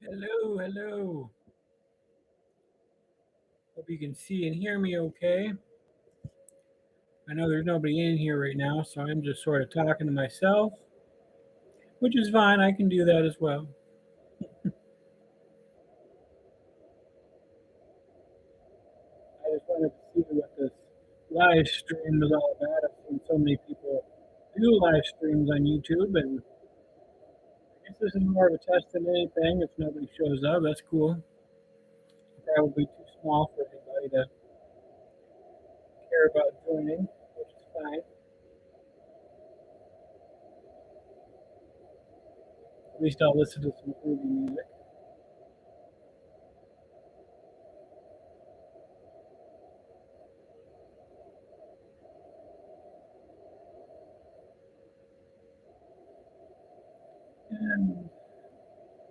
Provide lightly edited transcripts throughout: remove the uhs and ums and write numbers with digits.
Hello, hello. Hope you can see and hear me okay. I know there's nobody in here right now, so I'm just sort of talking to myself, which is fine. I can do that as well. I just wanted to see what this live stream was all about. I've seen so many people do live streams on YouTube, and I guess this is more of a test than anything. If nobody shows up, that's cool. Probably too small for anybody to care about joining, which is fine. At least I'll listen to some groovy music. And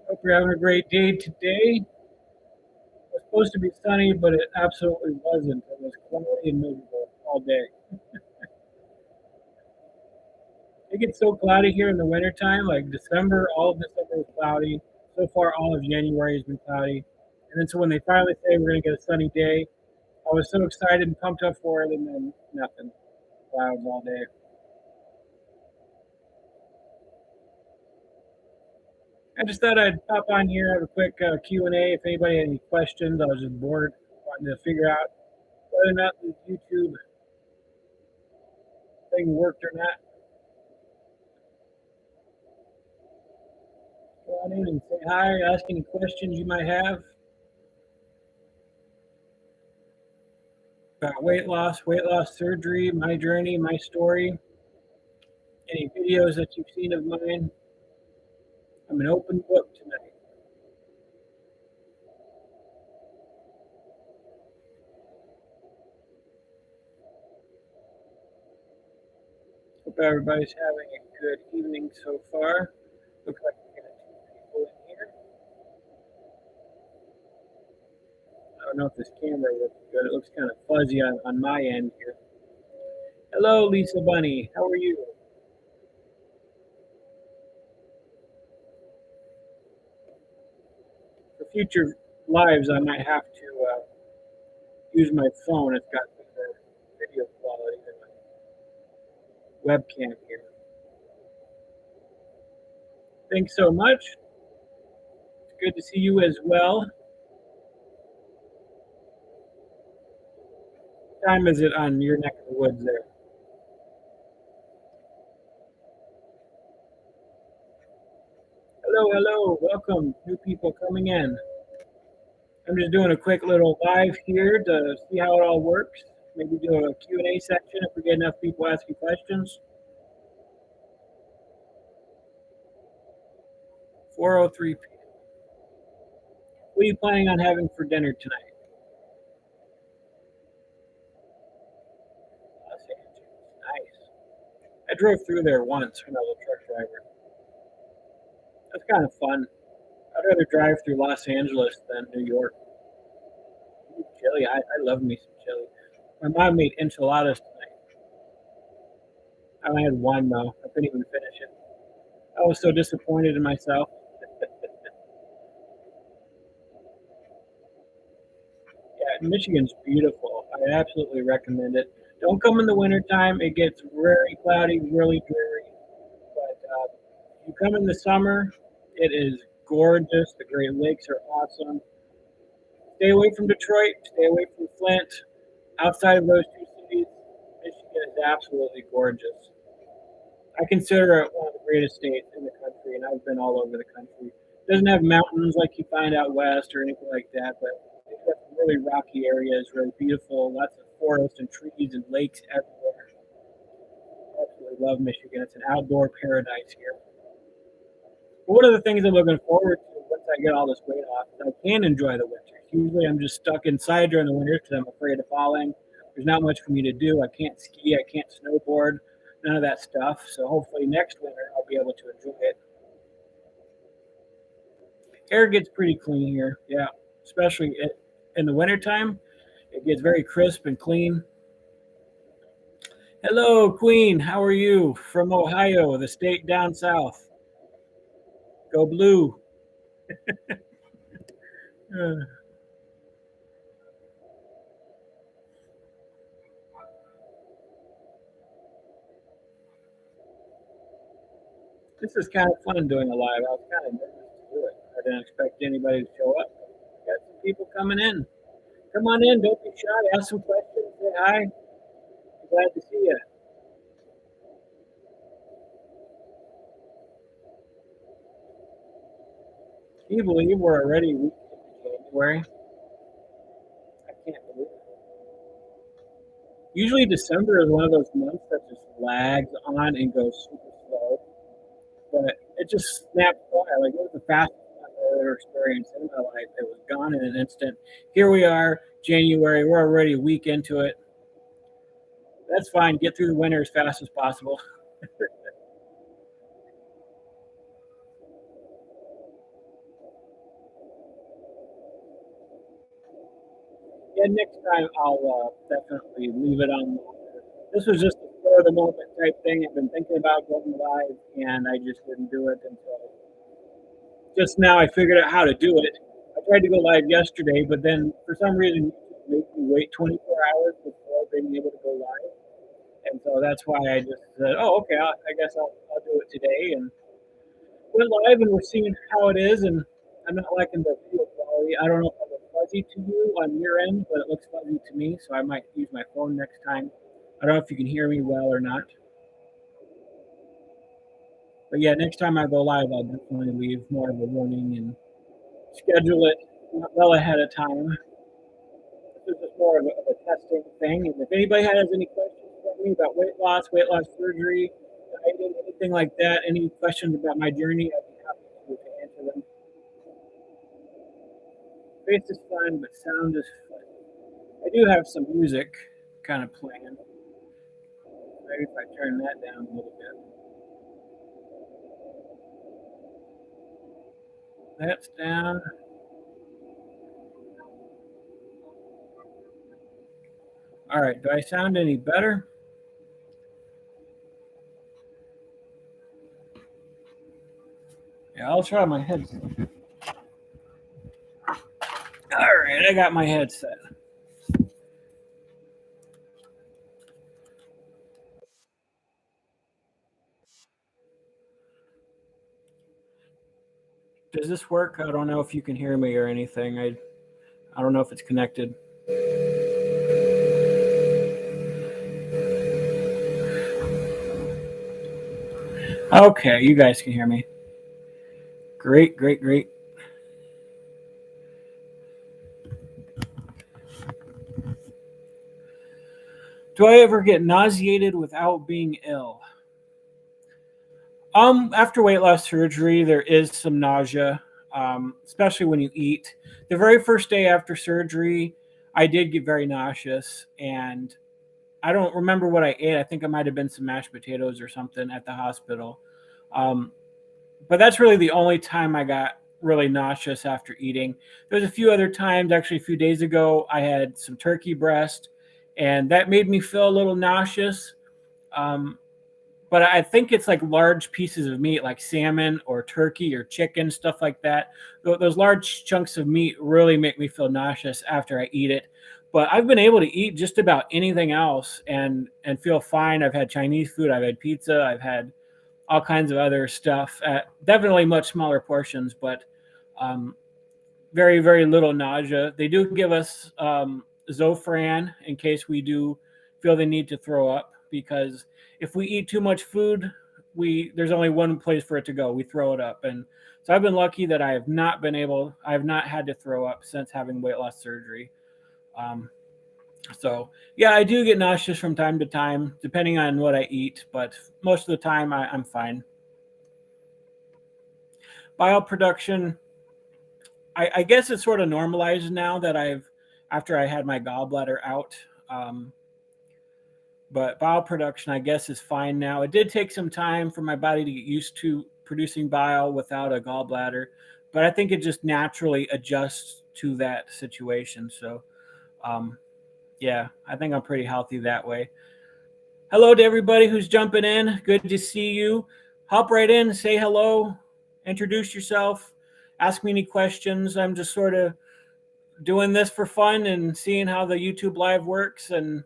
hope you're having a great day today. It was supposed to be sunny, but it absolutely wasn't. It was cloudy and miserable all day. It gets so cloudy here in the wintertime, like December, all of December was cloudy. So far, all of January has been cloudy. And then so when they finally say we're going to get a sunny day, I was so excited and pumped up for it, and then nothing. Clouds all day. I just thought I'd pop on here, have a quick Q&A. If anybody had any questions, I was just bored, wanting to figure out whether or not this YouTube thing worked or not. Go on in and say hi, ask any questions you might have about weight loss surgery, my journey, my story, any videos that you've seen of mine. I'm an open book tonight. Hope everybody's having a good evening so far. Looks like we got two people in here. I don't know if this camera looks good. It looks kind of fuzzy on my end here. Hello, Lisa Bunny. How are you? For future lives, I might have to use my phone. It's got better video quality than my webcam here. Thanks so much. It's good to see you as well. What time is it on your neck of the woods there? Hello, hello. Welcome, new people coming in. I'm just doing a quick little live here to see how it all works. Maybe do a Q&A section if we get enough people asking questions. 4:03 p.m. What are you planning on having for dinner tonight? Los Angeles. Nice. I drove through there once when I was a truck driver. That's kind of fun. I'd rather drive through Los Angeles than New York. Ooh, chili. I love me some chili. My mom made enchiladas tonight. I only had one though. I couldn't even finish it. I was so disappointed in myself. Yeah, Michigan's beautiful. I absolutely recommend it. Don't come in the wintertime. It gets very cloudy, really dreary. But if you come in the summer, it is gorgeous. The Great Lakes are awesome. Stay away from Detroit. Stay away from Flint. Outside of those two cities, Michigan is absolutely gorgeous. I consider it one of the greatest states in the country, and I've been all over the country. It doesn't have mountains like you find out west or anything like that, but it's got some really rocky areas, really beautiful, lots of forest and trees and lakes everywhere. I absolutely love Michigan. It's an outdoor paradise here. But one of the things I'm looking forward to once I get all this weight off is I can enjoy the winters. Usually I'm just stuck inside during the winter because I'm afraid of falling. There's not much for me to do. I can't ski. I can't snowboard. None of that stuff. So hopefully next winter I'll be able to enjoy it. Air gets pretty clean here. Yeah, especially in the wintertime. It gets very crisp and clean. Hello, Queen. How are you? From Ohio, the state down south. Go blue. Uh, this is kind of fun doing a live. I was kind of nervous to do it. I didn't expect anybody to show up. Got some people coming in. Come on in. Don't be shy. Ask some questions. Say hi. Glad to see you. Can you believe we're already week into January? I can't believe it. Usually December is one of those months that just lags on and goes super slow, but it just snapped by. Like it was the fastest month I've ever experienced in my life. It was gone in an instant. Here we are, January. We're already a week into it. That's fine. Get through the winter as fast as possible. Yeah, next time I'll definitely leave it on. This was just a spur of the moment type thing. I've been thinking about going live, and I just didn't do it until just now. I figured out how to do it. I tried to go live yesterday, but then for some reason, YouTube made me wait 24 hours before being able to go live, and so that's why I just said, "Oh, okay, I guess I'll do it today." And went live, and we're seeing how it is. And I'm not liking the video quality. I don't know if it looks fuzzy to you on your end, but it looks fuzzy to me. So I might use my phone next time. I don't know if you can hear me well or not. But yeah, next time I go live, I'll definitely leave more of a warning and schedule it well ahead of time. This is just more of a testing thing. And if anybody has any questions for me about weight loss surgery, dieting, anything like that, any questions about my journey, I'd be happy to answer them. Face is fun, but sound is fun. I do have some music kind of playing. Maybe if I turn that down a little bit. That's down. All right. Do I sound any better? Yeah, I'll try my headset. All right. I got my headset. Does this work? I don't know if you can hear me or anything. I don't know if it's connected. Okay, you guys can hear me. Great, great, great. Do I ever get nauseated without being ill? After weight loss surgery, there is some nausea, especially when you eat. The very first day after surgery, I did get very nauseous, and I don't remember what I ate. I think it might have been some mashed potatoes or something at the hospital. Um, but that's really the only time I got really nauseous after eating. There's a few other times, actually, a few days ago, I had some turkey breast, and that made me feel a little nauseous. Um, but I think it's like large pieces of meat, like salmon or turkey or chicken, stuff like that. Those large chunks of meat really make me feel nauseous after I eat it. But I've been able to eat just about anything else and feel fine. I've had Chinese food, I've had pizza, I've had all kinds of other stuff at definitely much smaller portions, but um, very, very little nausea. They do give us Zofran in case we do feel the need to throw up, because if we eat too much food, we there's only one place for it to go. We throw it up. And so I've been lucky that I have not had to throw up since having weight loss surgery. Um, so yeah, I do get nauseous from time to time, depending on what I eat, but most of the time I'm fine. Bile production, I guess it's sort of normalized now that after I had my gallbladder out. Um, but bile production, I guess, is fine now. It did take some time for my body to get used to producing bile without a gallbladder, but I think it just naturally adjusts to that situation. So, um, yeah, I think I'm pretty healthy that way. Hello to everybody who's jumping in. Good to see you. Hop right in, say hello, introduce yourself, ask me any questions. I'm just sort of doing this for fun and seeing how the YouTube live works. And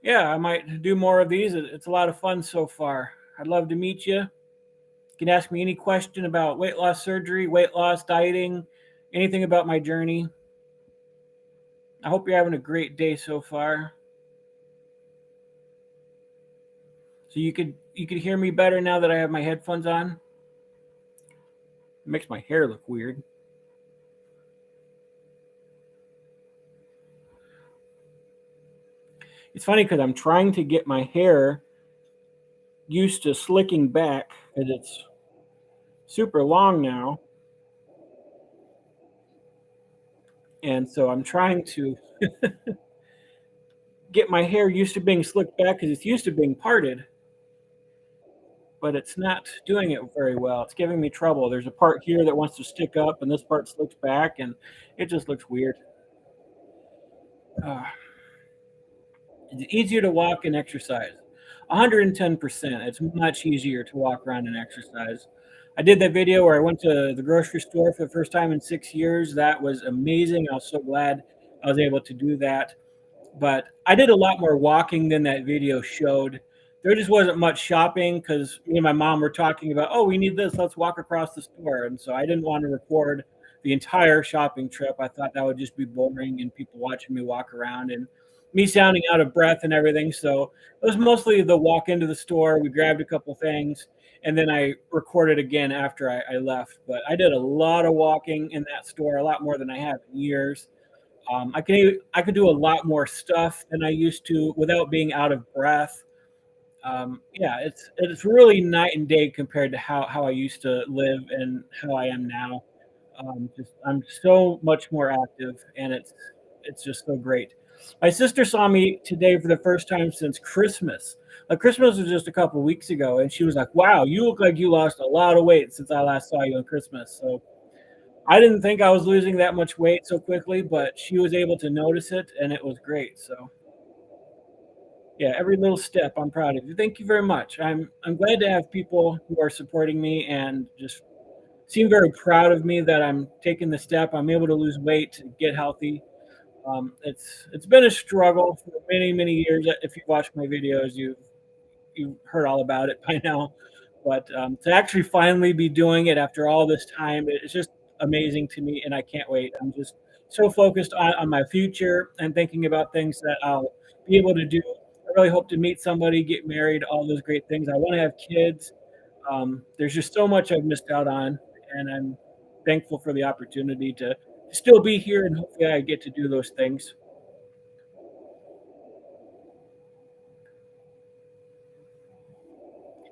yeah, I might do more of these. It's a lot of fun so far. I'd love to meet you. You can ask me any question about weight loss surgery, weight loss, dieting, anything about my journey. I hope you're having a great day so far. So you could hear me better now that I have my headphones on. It makes my hair look weird. It's funny because I'm trying to get my hair used to slicking back because it's super long now. And so I'm trying to get my hair used to being slicked back because it's used to being parted, but it's not doing it very well. It's giving me trouble. There's a part here that wants to stick up, and this part slicks back, and it just looks weird. Uh, it's easier to walk and exercise. 110%. It's much easier to walk around and exercise. I did that video where I went to the grocery store for the first time in 6 years. That was amazing. I was so glad I was able to do that. But I did a lot more walking than that video showed. There just wasn't much shopping because me and my mom were talking about, oh, we need this. Let's walk across the store. And so I didn't want to record the entire shopping trip. I thought that would just be boring and people watching me walk around and me sounding out of breath and everything. So it was mostly the walk into the store. We grabbed a couple things and then I recorded again after I left. But I did a lot of walking in that store, a lot more than I have in years. I could do a lot more stuff than I used to without being out of breath. Yeah, it's really night and day compared to how I used to live and how I am now. Just I'm so much more active, and it's just so great. My sister saw me today for the first time since Christmas. Like Christmas was just a couple weeks ago, and she was like, "Wow, you look like you lost a lot of weight since I last saw you on Christmas." So I didn't think I was losing that much weight so quickly, but she was able to notice it, and it was great. So yeah, every little step, I'm proud of you. Thank you very much. I'm glad to have people who are supporting me and just seem very proud of me that I'm taking the step. I'm able to lose weight, to get healthy. It's been a struggle for many years. If you've watched my videos, you've heard all about it by now. But to actually finally be doing it after all this time, it's just amazing to me, and I can't wait. I'm just so focused on my future and thinking about things that I'll be able to do. I really hope to meet somebody, get married, all those great things. I want to have kids. There's just so much I've missed out on, and I'm thankful for the opportunity to still be here, and hopefully I get to do those things.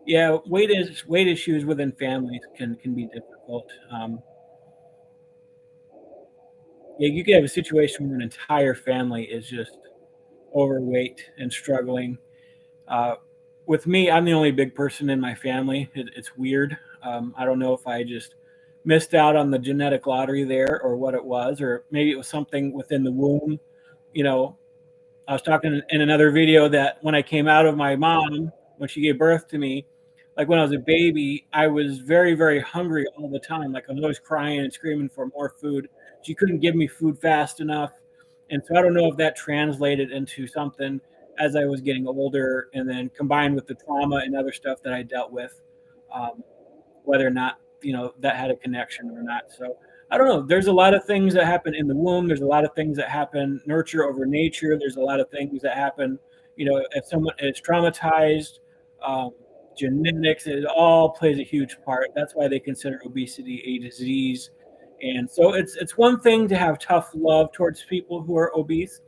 Yeah, weight issues within families can be difficult. Yeah, you could have a situation where an entire family is just overweight and struggling. Uh, with me, I'm the only big person in my family. It's weird. I don't know if I just missed out on the genetic lottery there or what it was, or maybe it was something within the womb. You know, I was talking in another video that when I came out of my mom, when she gave birth to me, like when I was a baby, I was very hungry all the time. Like I was always crying and screaming for more food. She couldn't give me food fast enough. And so I don't know if that translated into something as I was getting older and then combined with the trauma and other stuff that I dealt with. Um, whether or not that had a connection or not. So I don't know. There's a lot of things that happen in the womb. There's a lot of things that happen nurture over nature. There's a lot of things that happen. If someone is traumatized, um, genetics, it all plays a huge part. That's why they consider obesity a disease. And so it's one thing to have tough love towards people who are obese,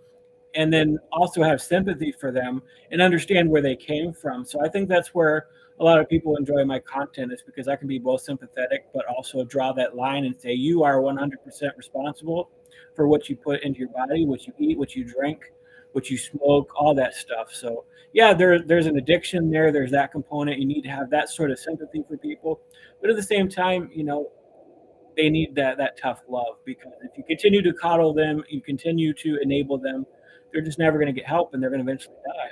and then also have sympathy for them and understand where they came from. So I think that's where a lot of people enjoy my content is because I can be both sympathetic but also draw that line and say you are 100% responsible for what you put into your body, what you eat, what you drink, what you smoke, all that stuff. So yeah, there's an addiction there. There's that component. You need to have that sort of sympathy for people, but at the same time, they need that tough love because if you continue to coddle them, you continue to enable them, they're just never going to get help and they're going to eventually die.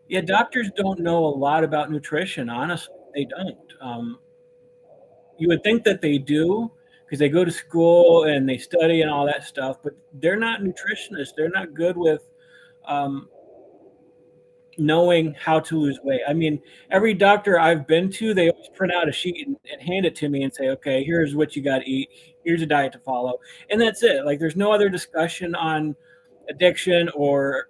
Yeah, doctors don't know a lot about nutrition, honestly. They don't. You would think that they do because they go to school and they study and all that stuff, but they're not nutritionists. They're not good with um, knowing how to lose weight. I mean, every doctor I've been to, they always print out a sheet and hand it to me and say, okay, here's what you got to eat. Here's a diet to follow. And that's it. Like, there's no other discussion on addiction or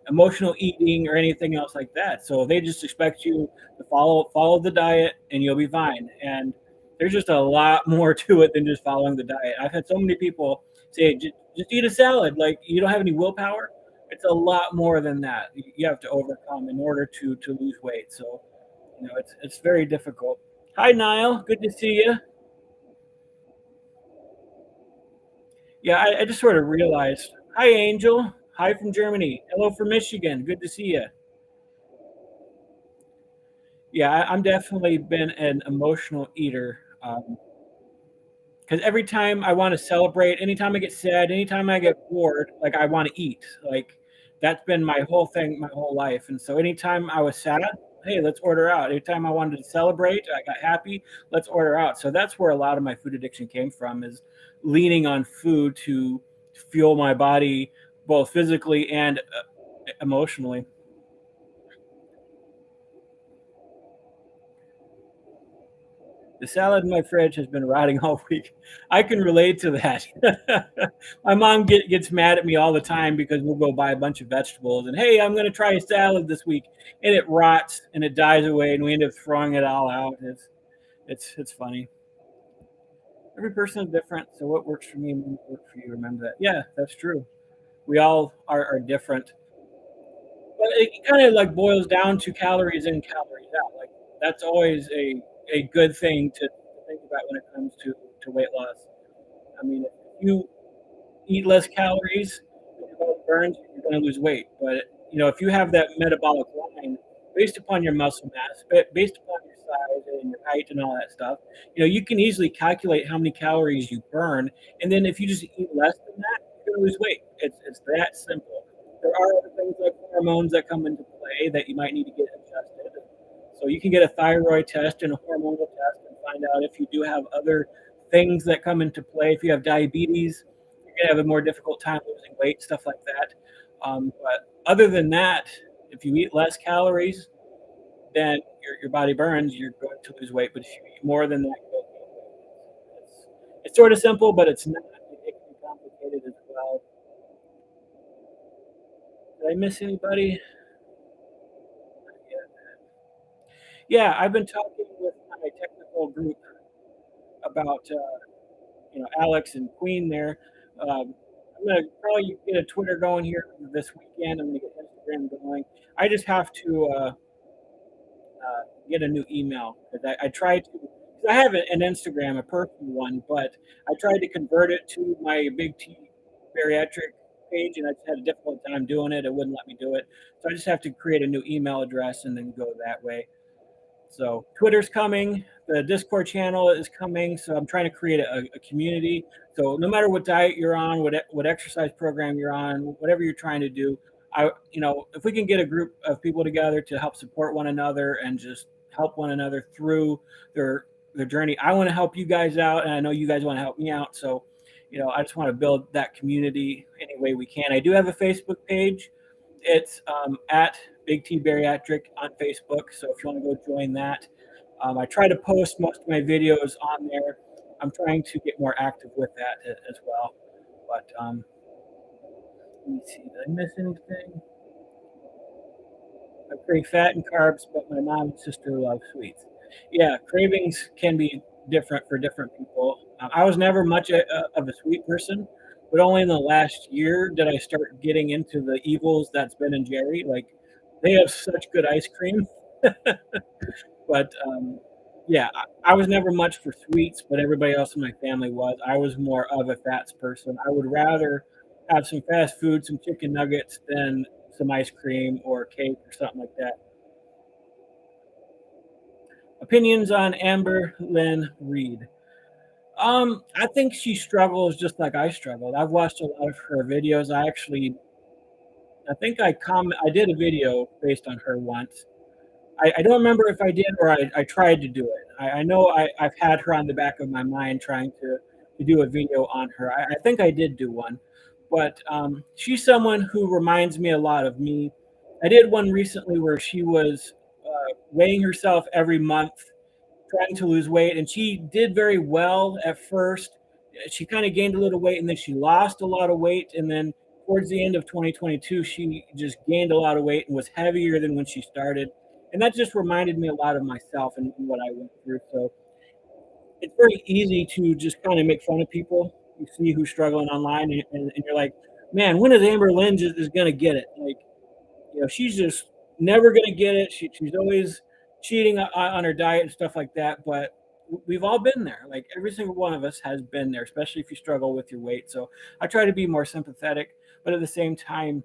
emotional eating or anything else like that. So they just expect you to follow the diet and you'll be fine. And there's just a lot more to it than just following the diet. I've had so many people say, just eat a salad. Like, you don't have any willpower. It's a lot more than that. You have to overcome in order to lose weight. So, it's very difficult. Hi, Niall. Good to see you. Yeah, I just sort of realized. Hi, Angel. Hi from Germany. Hello from Michigan. Good to see you. Yeah, I'm definitely been an emotional eater. Because every time I want to celebrate, anytime I get sad, anytime I get bored, like I want to eat. Like that's been my whole thing, my whole life. And so anytime I was sad, hey, let's order out. Anytime I wanted to celebrate, I got happy, let's order out. So that's where a lot of my food addiction came from, is leaning on food to fuel my body both physically and emotionally. The salad in my fridge has been rotting all week. I can relate to that. My mom gets mad at me all the time because we'll go buy a bunch of vegetables and, hey, I'm going to try a salad this week, and it rots and it dies away, and we end up throwing it all out. It's funny. Every person is different, so what works for me may work for you. Remember that. Yeah, that's true. We all are different, but it kind of like boils down to calories in, calories out. Like that's always a good thing to think about when it comes to weight loss. I mean, if you eat less calories, your body burns, you're going to lose weight. But if you have that metabolic line based upon your muscle mass, based upon your size and your height and all that stuff, you can easily calculate how many calories you burn. And then if you just eat less than that, you're going to lose weight. It's that simple. There are other things like hormones that come into play that you might need to get adjusted. So you can get a thyroid test and a hormonal test and find out if you do have other things that come into play. If you have diabetes, you're going to have a more difficult time losing weight, stuff like that. But other than that, if you eat less calories, then your body burns, you're going to lose weight. But if you eat more than that, you don't gain weight. It's sort of simple, but it's not. It can be complicated as well. Did I miss anybody? Yeah, I've been talking with my technical group about Alex and Queen there. I'm gonna probably get a Twitter going here this weekend. I'm gonna get Instagram going. I just have to get a new email because I tried to. Cause I have an Instagram, a personal one, but I tried to convert it to my Big T bariatric page, and I just had a difficult time doing it. It wouldn't let me do it, so I just have to create a new email address and then go that way. So Twitter's coming, the Discord channel is coming. So I'm trying to create a community. So no matter what diet you're on, what exercise program you're on, whatever you're trying to do, if we can get a group of people together to help support one another and just help one another through their journey, I want to help you guys out, and I know you guys want to help me out. So, I just want to build that community any way we can. I do have a Facebook page. It's at Big T Bariatric on Facebook. So if you want to go join that, I try to post most of my videos on there. I'm trying to get more active with that as well. But let me see. Did I miss anything? I crave fat and carbs, but my mom and sister love sweets. Yeah, cravings can be different for different people. I was never much of a sweet person, but only in the last year did I start getting into the evils that's Ben and Jerry. Like, they have such good ice cream. But yeah, I was never much for sweets, but everybody else in my family was. I was more of a fats person. I would rather have some fast food, some chicken nuggets, than some ice cream or cake or something like that. Opinions on Amber Lynn Reed. I think she struggles just like I struggled. I've watched a lot of her videos. I think I did a video based on her once, I don't remember if I did or I tried to do it. I know I've had her on the back of my mind trying to do a video on her. I think I did do one, but she's someone who reminds me a lot of me. I did one recently where she was weighing herself every month trying to lose weight, and she did very well at first. She kind of gained a little weight, and then she lost a lot of weight, and then towards the end of 2022, she just gained a lot of weight and was heavier than when she started. And that just reminded me a lot of myself and what I went through. So it's very easy to just kind of make fun of people. You see who's struggling online, and you're like, man, when is Amber Lynn is going to get it? Like, she's just never going to get it. She's always cheating on her diet and stuff like that. But we've all been there. Like every single one of us has been there, especially if you struggle with your weight. So I try to be more sympathetic, but at the same time,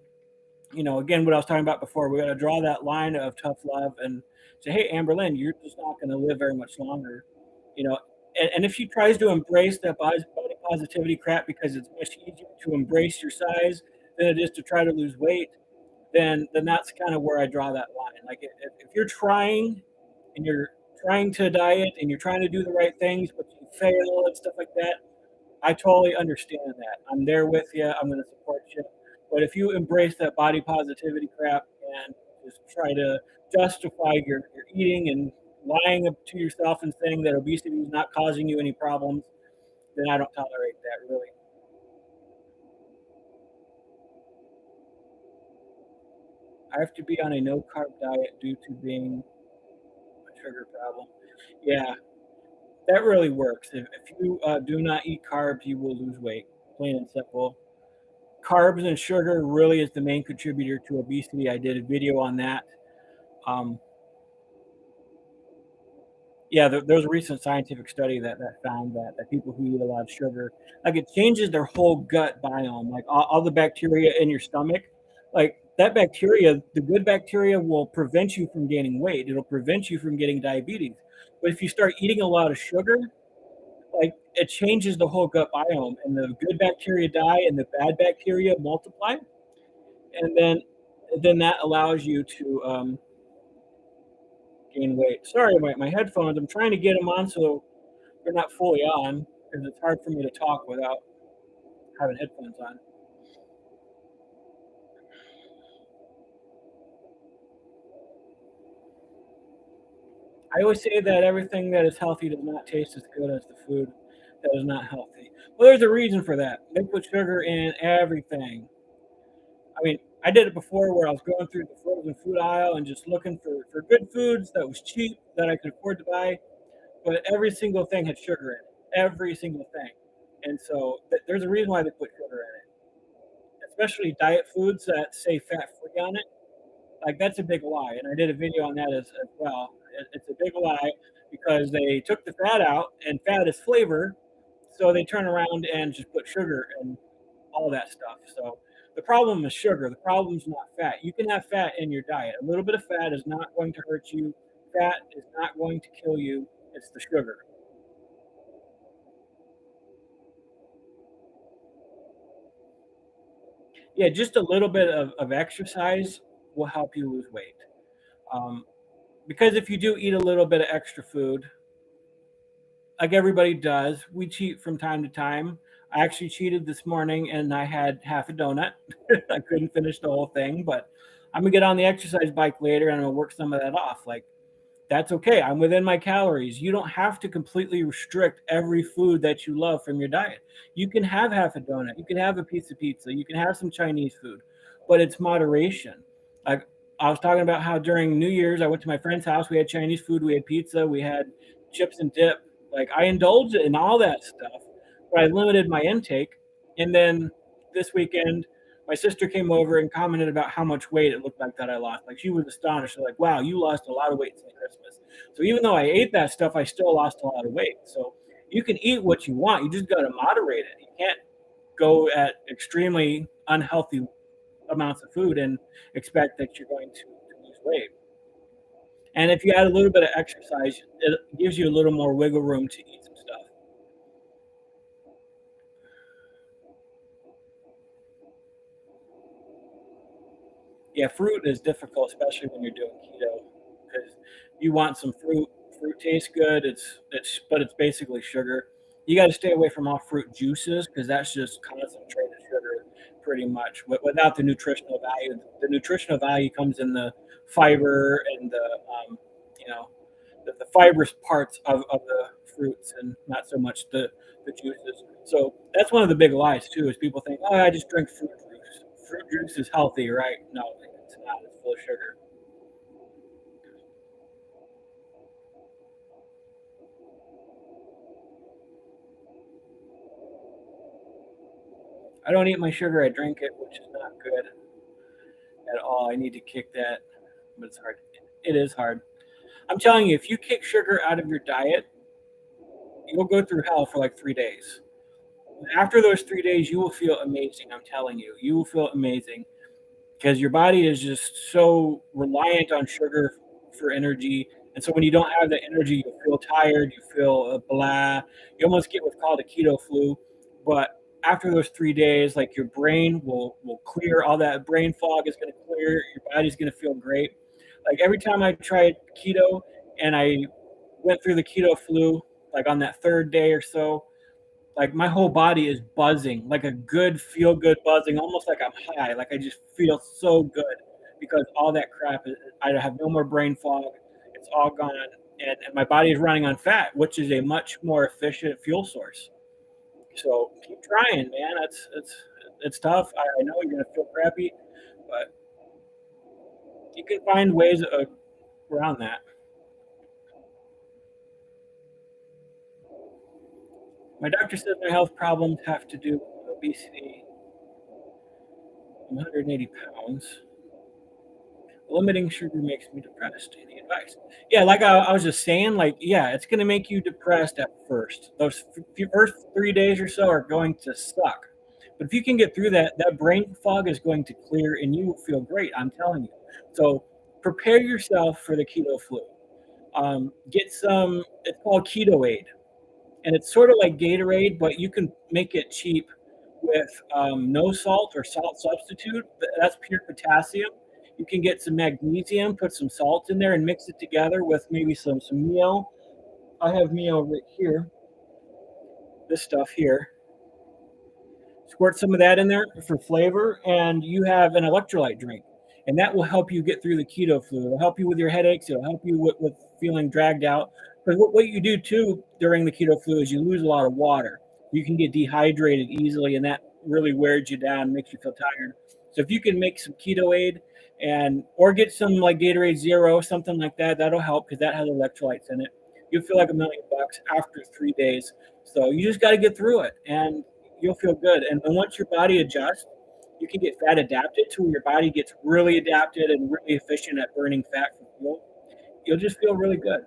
again, what I was talking about before, we got to draw that line of tough love and say, hey, Amber Lynn, you're just not going to live very much longer. You know, and if she tries to embrace that body positivity crap because it's much easier to embrace your size than it is to try to lose weight, then that's kind of where I draw that line. Like if you're trying and you're trying to diet and you're trying to do the right things, but you fail and stuff like that, I totally understand that. I'm there with you. I'm going to support you. But if you embrace that body positivity crap and just try to justify your eating and lying to yourself and saying that obesity is not causing you any problems, then I don't tolerate that really. I have to be on a no carb diet due to being a sugar problem. Yeah, that really works. If you do not eat carbs, you will lose weight, plain and simple. Carbs and sugar really is the main contributor to obesity. I did a video on that. Um, yeah, there was a recent scientific study that found that people who eat a lot of sugar, like it changes their whole gut biome, like all the bacteria in your stomach, like that bacteria, the good bacteria will prevent you from gaining weight. It'll prevent you from getting diabetes. But if you start eating a lot of sugar, like it changes the whole gut biome, and the good bacteria die, and the bad bacteria multiply, and then that allows you to gain weight. Sorry, my headphones. I'm trying to get them on so they're not fully on because it's hard for me to talk without having headphones on. I always say that everything that is healthy does not taste as good as the food that is not healthy. Well, there's a reason for that. They put sugar in everything. I mean, I did it before where I was going through the frozen food aisle and just looking for good foods that was cheap that I could afford to buy, but every single thing had sugar in it. Every single thing. And so there's a reason why they put sugar in it, especially diet foods that say fat free on it. Like that's a big lie, and I did a video on that as well. It's a big lie because they took the fat out, and fat is flavor, so they turn around and just put sugar and all that stuff. So the problem is sugar. The problem is not fat. You can have fat in your diet. A little bit of fat is not going to hurt you. Fat is not going to kill you. It's the sugar. Yeah, just a little bit of exercise will help you lose weight. Um, because if you do eat a little bit of extra food, like everybody does, we cheat from time to time. I actually cheated this morning and I had half a donut. I couldn't finish the whole thing, but I'm gonna get on the exercise bike later and I'm gonna work some of that off. Like that's okay. I'm within my calories. You don't have to completely restrict every food that you love from your diet. You can have half a donut. You can have a piece of pizza. You can have some Chinese food, but it's moderation. Like I was talking about how during New Year's, I went to my friend's house. We had Chinese food. We had pizza. We had chips and dip. Like I indulged in all that stuff, but I limited my intake. And then this weekend, my sister came over and commented about how much weight it looked like that I lost. Like she was astonished. She's like, "Wow, you lost a lot of weight since Christmas." So even though I ate that stuff, I still lost a lot of weight. So you can eat what you want. You just got to moderate it. You can't go at extremely unhealthy amounts of food and expect that you're going to lose weight. And if you add a little bit of exercise, it gives you a little more wiggle room to eat some stuff. Yeah, fruit is difficult, especially when you're doing keto, because you want some fruit. Fruit tastes good. It's basically sugar. You got to stay away from all fruit juices because that's just concentrated sugar, pretty much. Without the nutritional value, the nutritional value comes in the fiber and you know, the fibrous parts of the fruits and not so much the juices. So that's one of the big lies too. Is people think, oh, I just drink fruit juice. Fruit juice is healthy, right? No, it's not. It's full of sugar. I don't eat my sugar. I drink it, which is not good at all. I need to kick that, but it's hard. It is hard. I'm telling you, if you kick sugar out of your diet, you'll go through hell for like 3 days. After those 3 days, you will feel amazing. I'm telling you, you will feel amazing because your body is just so reliant on sugar for energy. And so when you don't have the energy, you feel tired, you feel blah. You almost get what's called a keto flu. But after those 3 days, like your brain will clear, all that brain fog is going to clear. Your body's going to feel great. Like every time I tried keto and I went through the keto flu, like on that third day or so, like my whole body is buzzing, like a good feel good buzzing, almost like I'm high. Like I just feel so good because all that crap is, I have no more brain fog. It's all gone. And my body is running on fat, which is a much more efficient fuel source. So keep trying, man. It's tough. I know you're gonna feel crappy, but you can find ways around that. My doctor says my health problems have to do with obesity. I'm 180 pounds. Limiting sugar makes me depressed. Any advice? Yeah, like I was just saying, like, yeah, it's going to make you depressed at first. Those first 3 days or so are going to suck. But if you can get through that, that brain fog is going to clear and you will feel great. I'm telling you. So prepare yourself for the keto flu. Get some, it's called Keto Aid, and it's sort of like Gatorade, but you can make it cheap with no salt or salt substitute. That's pure potassium. You can get some magnesium, put some salt in there, and mix it together with maybe some meal. I have meal right here. This stuff here. Squirt some of that in there for flavor, and you have an electrolyte drink. And that will help you get through the keto flu. It'll help you with your headaches. It'll help you with feeling dragged out. Because what you do too during the keto flu is you lose a lot of water. You can get dehydrated easily, and that really wears you down, makes you feel tired. So if you can make some keto aid and or get some like Gatorade Zero, something like that, that'll help because that has electrolytes in it. You'll feel like $1 million after 3 days. So you just got to get through it, and you'll feel good. And then once your body adjusts, you can get fat adapted to where your body gets really adapted and really efficient at burning fat for fuel. You'll just feel really good.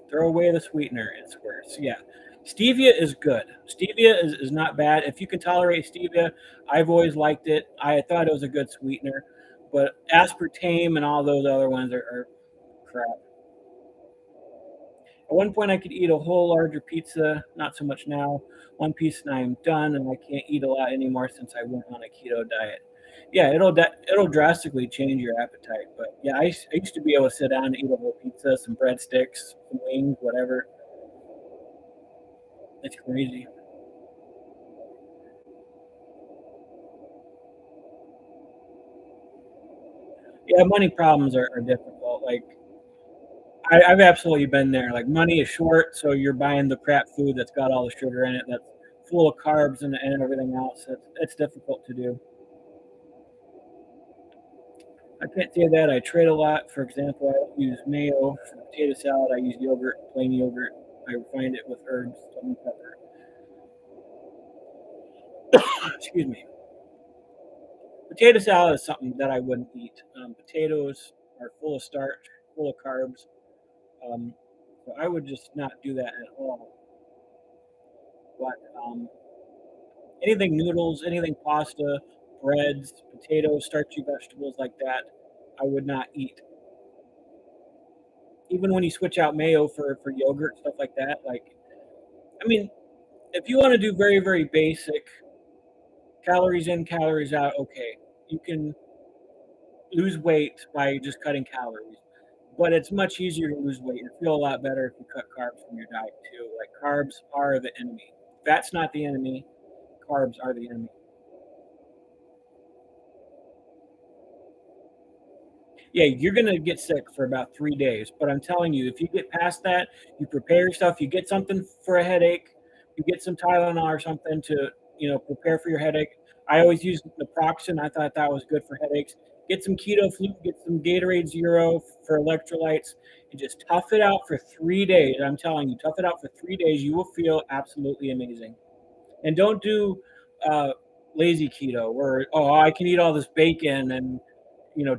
Throw away the sweetener. It's worse. Yeah. Stevia is good. Stevia is not bad. If you can tolerate stevia, I've always liked it. I thought it was a good sweetener. But aspartame and all those other ones are crap. At one point, I could eat a whole larger pizza, not so much now. One piece and I'm done, and I can't eat a lot anymore since I went on a keto diet. Yeah, it'll drastically change your appetite. But yeah, I used to be able to sit down and eat a whole pizza, some breadsticks, some wings, whatever. It's crazy. Yeah, money problems are difficult. Like I've absolutely been there. Like money is short, so you're buying the crap food that's got all the sugar in it, that's full of carbs and everything else. It's difficult to do. I can't say that. I trade a lot. For example, I don't use mayo for potato salad. I use yogurt, plain yogurt. I refined it with herbs, salt, and pepper. Excuse me. Potato salad is something that I wouldn't eat. Potatoes are full of starch, full of carbs. Um, so I would just not do that at all. But anything noodles, anything pasta, breads, potatoes, starchy vegetables like that, I would not eat. Even when you switch out mayo for yogurt, stuff like that. Like, I mean, if you want to do very, very basic, Calories in, calories out, okay. You can lose weight by just cutting calories, but it's much easier to lose weight and feel a lot better if you cut carbs from your diet too. Like carbs are the enemy. Fat's not the enemy. Carbs are the enemy. Yeah, you're gonna get sick for about 3 days. But I'm telling you, if you get past that, you prepare yourself, you get something for a headache, you get some Tylenol or something to, prepare for your headache. I always use naproxen. I thought that was good for headaches. Get some keto flu, get some Gatorade Zero for electrolytes, and just tough it out for 3 days. I'm telling you, tough it out for 3 days. You will feel absolutely amazing. And don't do uh, lazy keto where, oh, I can eat all this bacon and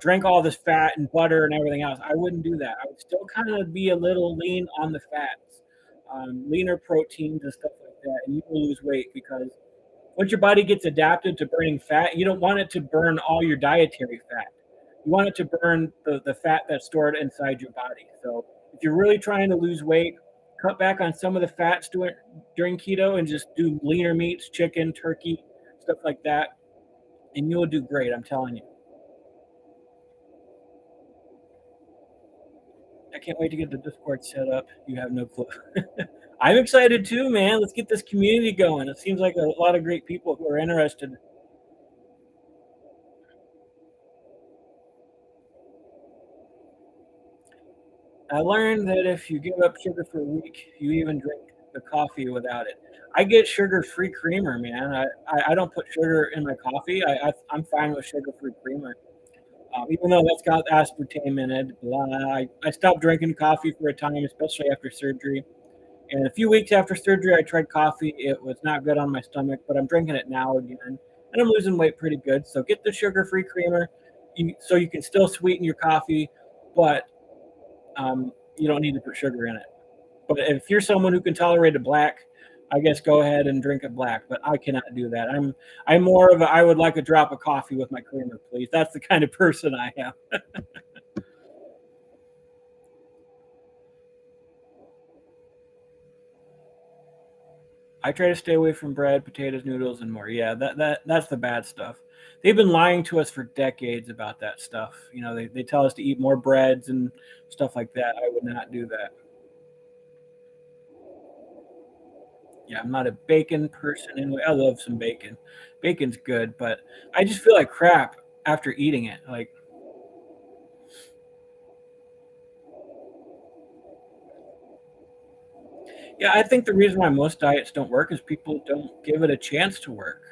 drink all this fat and butter and everything else. I wouldn't do that. I would still kind of be a little lean on the fats, leaner proteins and stuff like that, and you will lose weight because once your body gets adapted to burning fat, you don't want it to burn all your dietary fat. You want it to burn the fat that's stored inside your body. So if you're really trying to lose weight, cut back on some of the fats during keto and just do leaner meats, chicken, turkey, stuff like that, and you'll do great. I'm telling you. I can't wait to get the Discord set up. You have no clue. I'm excited too, man. Let's get this community going. It seems like a lot of great people who are interested. I learned that if you give up sugar for a week, you even drink the coffee without it. I get sugar-free creamer, man. I don't put sugar in my coffee. I'm fine with sugar-free creamer. Even though that's got aspartame in it, blah, I stopped drinking coffee for a time, especially after surgery. And a few weeks after surgery, I tried coffee. It was not good on my stomach, but I'm drinking it now again, and I'm losing weight pretty good. So get the sugar-free creamer, so you can still sweeten your coffee, but you don't need to put sugar in it. But if you're someone who can tolerate a black, I guess go ahead and drink it black. But I cannot do that. I'm more of a I would like a drop of coffee with my creamer, please. That's the kind of person I am. I try to stay away from bread, potatoes, noodles, and more. Yeah, that's the bad stuff. They've been lying to us for decades about that stuff. They tell us to eat more breads and stuff like that. I would not do that. Yeah, I'm not a bacon person anyway. I love some bacon. Bacon's good, but I just feel like crap after eating it. Like, yeah, I think the reason why most diets don't work is people don't give it a chance to work.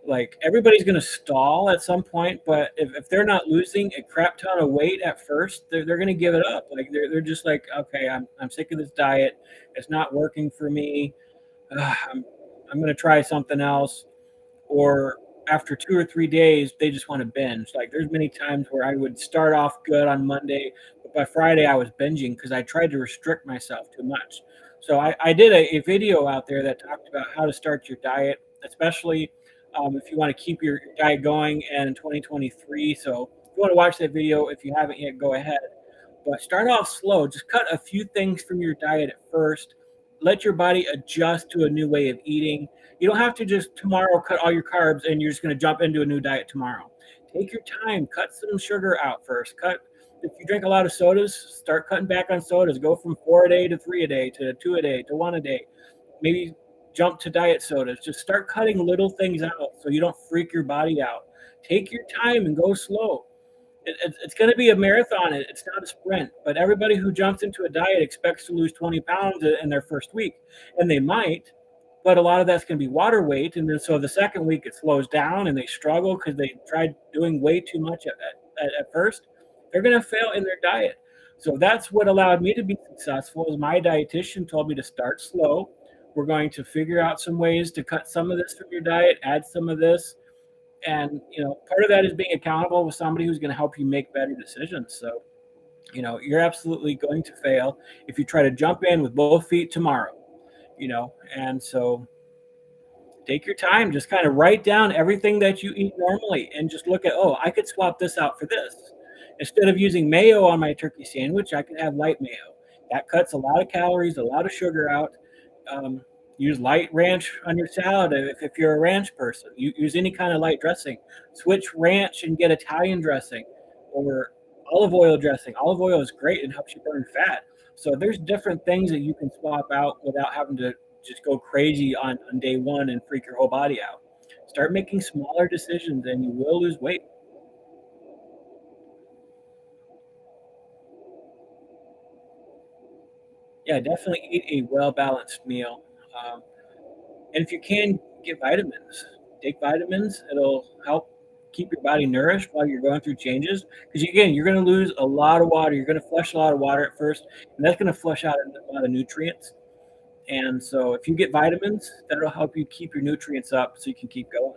Like everybody's going to stall at some point, but if they're not losing a crap ton of weight at first, they're going to give it up. Like they're just like, okay, I'm sick of this diet. It's not working for me. Ugh, I'm going to try something else. Or after 2 or 3 days, they just want to binge. Like there's many times where I would start off good on Monday, but by Friday I was binging because I tried to restrict myself too much. So I did a video out there that talked about how to start your diet, especially if you want to keep your diet going in 2023. So if you want to watch that video, if you haven't yet, go ahead. But start off slow. Just cut a few things from your diet at first. Let your body adjust to a new way of eating. You don't have to just tomorrow cut all your carbs and you're just going to jump into a new diet tomorrow. Take your time. Cut some sugar out first. Cut if you drink a lot of sodas, start cutting back on sodas. Go from 4 a day to 3 a day to 2 a day to 1 a day. Maybe jump to diet sodas. Just start cutting little things out so you don't freak your body out. Take your time and go slow. It's going to be a marathon. It's not a sprint. But everybody who jumps into a diet expects to lose 20 pounds in their first week, and they might. But a lot of that's going to be water weight, and then so the second week it slows down, and they struggle because they tried doing way too much at first. They're going to fail in their diet. So that's what allowed me to be successful. Is my dietitian told me to start slow. We're going to figure out some ways to cut some of this from your diet, add some of this, and part of that is being accountable with somebody who's going to help you make better decisions. So you're absolutely going to fail if you try to jump in with both feet tomorrow. And so take your time, just kind of write down everything that you eat normally and just look at, oh, I could swap this out for this. Instead of using mayo on my turkey sandwich, I could have light mayo. That cuts a lot of calories, a lot of sugar out. um, Use light ranch on your salad if you're a ranch person. Use any kind of light dressing. Switch ranch and get Italian dressing or olive oil dressing. Olive oil is great and helps you burn fat. So there's different things that you can swap out without having to just go crazy on day one and freak your whole body out. Start making smaller decisions and you will lose weight. Yeah, definitely eat a well balanced meal. Um, And if you can, get vitamins. Take vitamins. It'll help keep your body nourished while you're going through changes. Because again, you're going to lose a lot of water. You're going to flush a lot of water at first, and that's going to flush out a lot of nutrients. And so, if you get vitamins, that'll help you keep your nutrients up so you can keep going.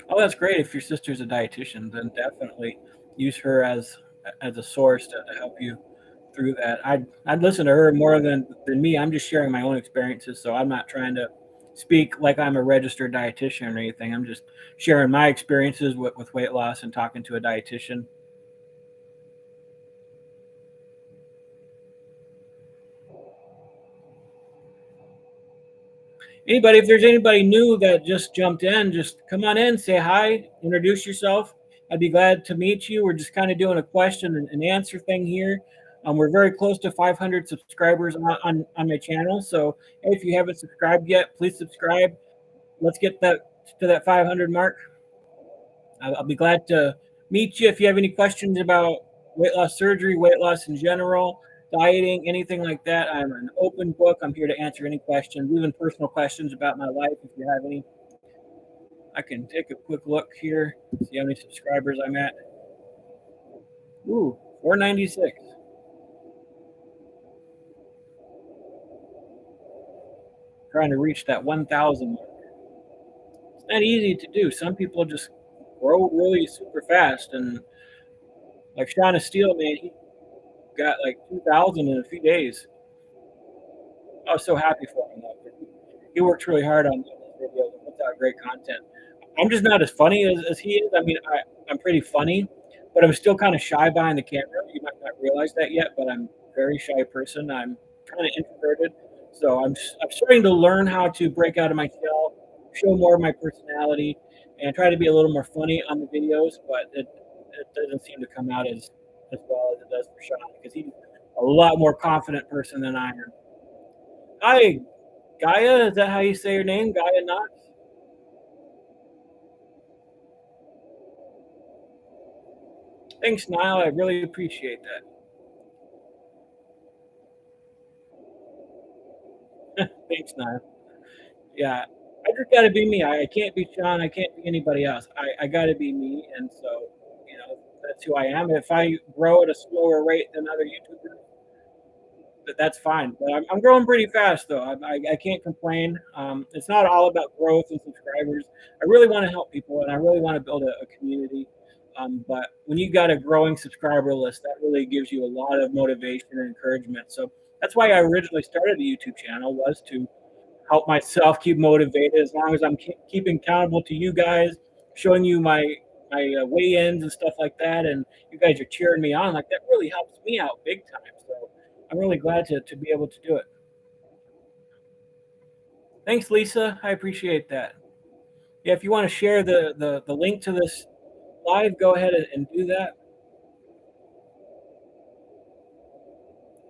Oh, that's great. If your sister's a dietitian, then definitely use her as a source to help you through that. I'd listen to her more than me. I'm just sharing my own experiences, so I'm not trying to speak like I'm a registered dietitian or anything. I'm just sharing my experiences with weight loss and talking to a dietitian. Anybody, if there's anybody new that just jumped in, just come on in, say hi, introduce yourself. I'd be glad to meet you. We're just kind of doing a question and answer thing here. We're very close to 500 subscribers on my channel. So hey, if you haven't subscribed yet, please subscribe. Let's get that to that 500 mark. I'll be glad to meet you. If you have any questions about weight loss surgery, weight loss in general, dieting, anything like that, I'm an open book. I'm here to answer any questions, even personal questions about my life. If you have any, I can take a quick look here, see how many subscribers I'm at. Ooh, 496. Trying to reach that 1,000 mark. It's not easy to do. Some people just grow really super fast, and like Shauna Steele, man, he got like 2,000 in a few days. I was so happy for him though. He works really hard on these videos and puts out great content. I'm just not as funny as he is. I mean, I'm pretty funny, but I'm still kind of shy behind the camera. You might not realize that yet, but I'm a very shy person. I'm kind of introverted, so I'm starting to learn how to break out of my shell, show more of my personality, and try to be a little more funny on the videos. But it doesn't seem to come out as well as it does for Sean because he's a lot more confident person than I am. Hi, Gaia. Is that how you say your name, Gaia? Not. Thanks, Niall. I really appreciate that. Thanks, Niall. Yeah, I just got to be me. I can't be Sean. I can't be anybody else. I got to be me, and so that's who I am. If I grow at a slower rate than other YouTubers, that's fine. But I'm growing pretty fast, though. I can't complain. It's not all about growth and subscribers. I really want to help people, and I really want to build a community. But when you got a growing subscriber list, that really gives you a lot of motivation and encouragement. So that's why I originally started a YouTube channel was to help myself keep motivated. As long as I'm keeping accountable to you guys, showing you my weigh-ins and stuff like that, and you guys are cheering me on, like that really helps me out big time. So I'm really glad to be able to do it. Thanks, Lisa. I appreciate that. Yeah, if you want to share the link to this live, go ahead and do that.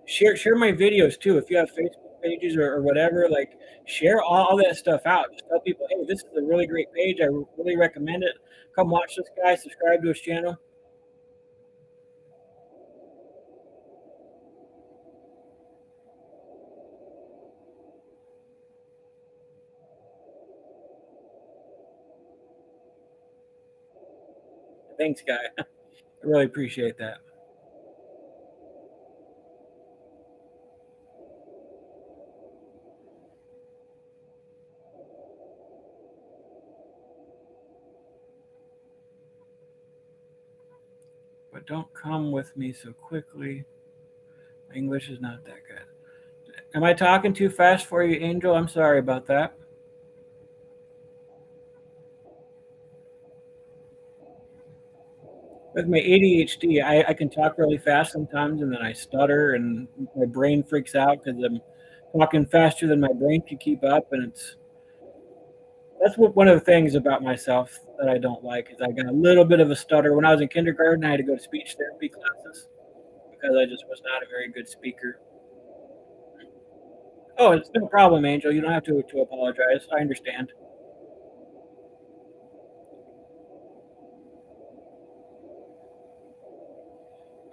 Share my videos too. If you have Facebook pages or whatever, like share all that stuff out. Just tell people, hey, this is a really great page. I really recommend it. Come watch this guy. Subscribe to his channel. Thanks, guy. I really appreciate that. But don't come with me so quickly. My English is not that good. Am I talking too fast for you, Angel? I'm sorry about that. With my ADHD, I can talk really fast sometimes, and then I stutter, and my brain freaks out because I'm talking faster than my brain can keep up, and that's what one of the things about myself that I don't like is I got a little bit of a stutter. When I was in kindergarten, I had to go to speech therapy classes because I just was not a very good speaker. Oh, it's no problem, Angel. You don't have to apologize. I understand.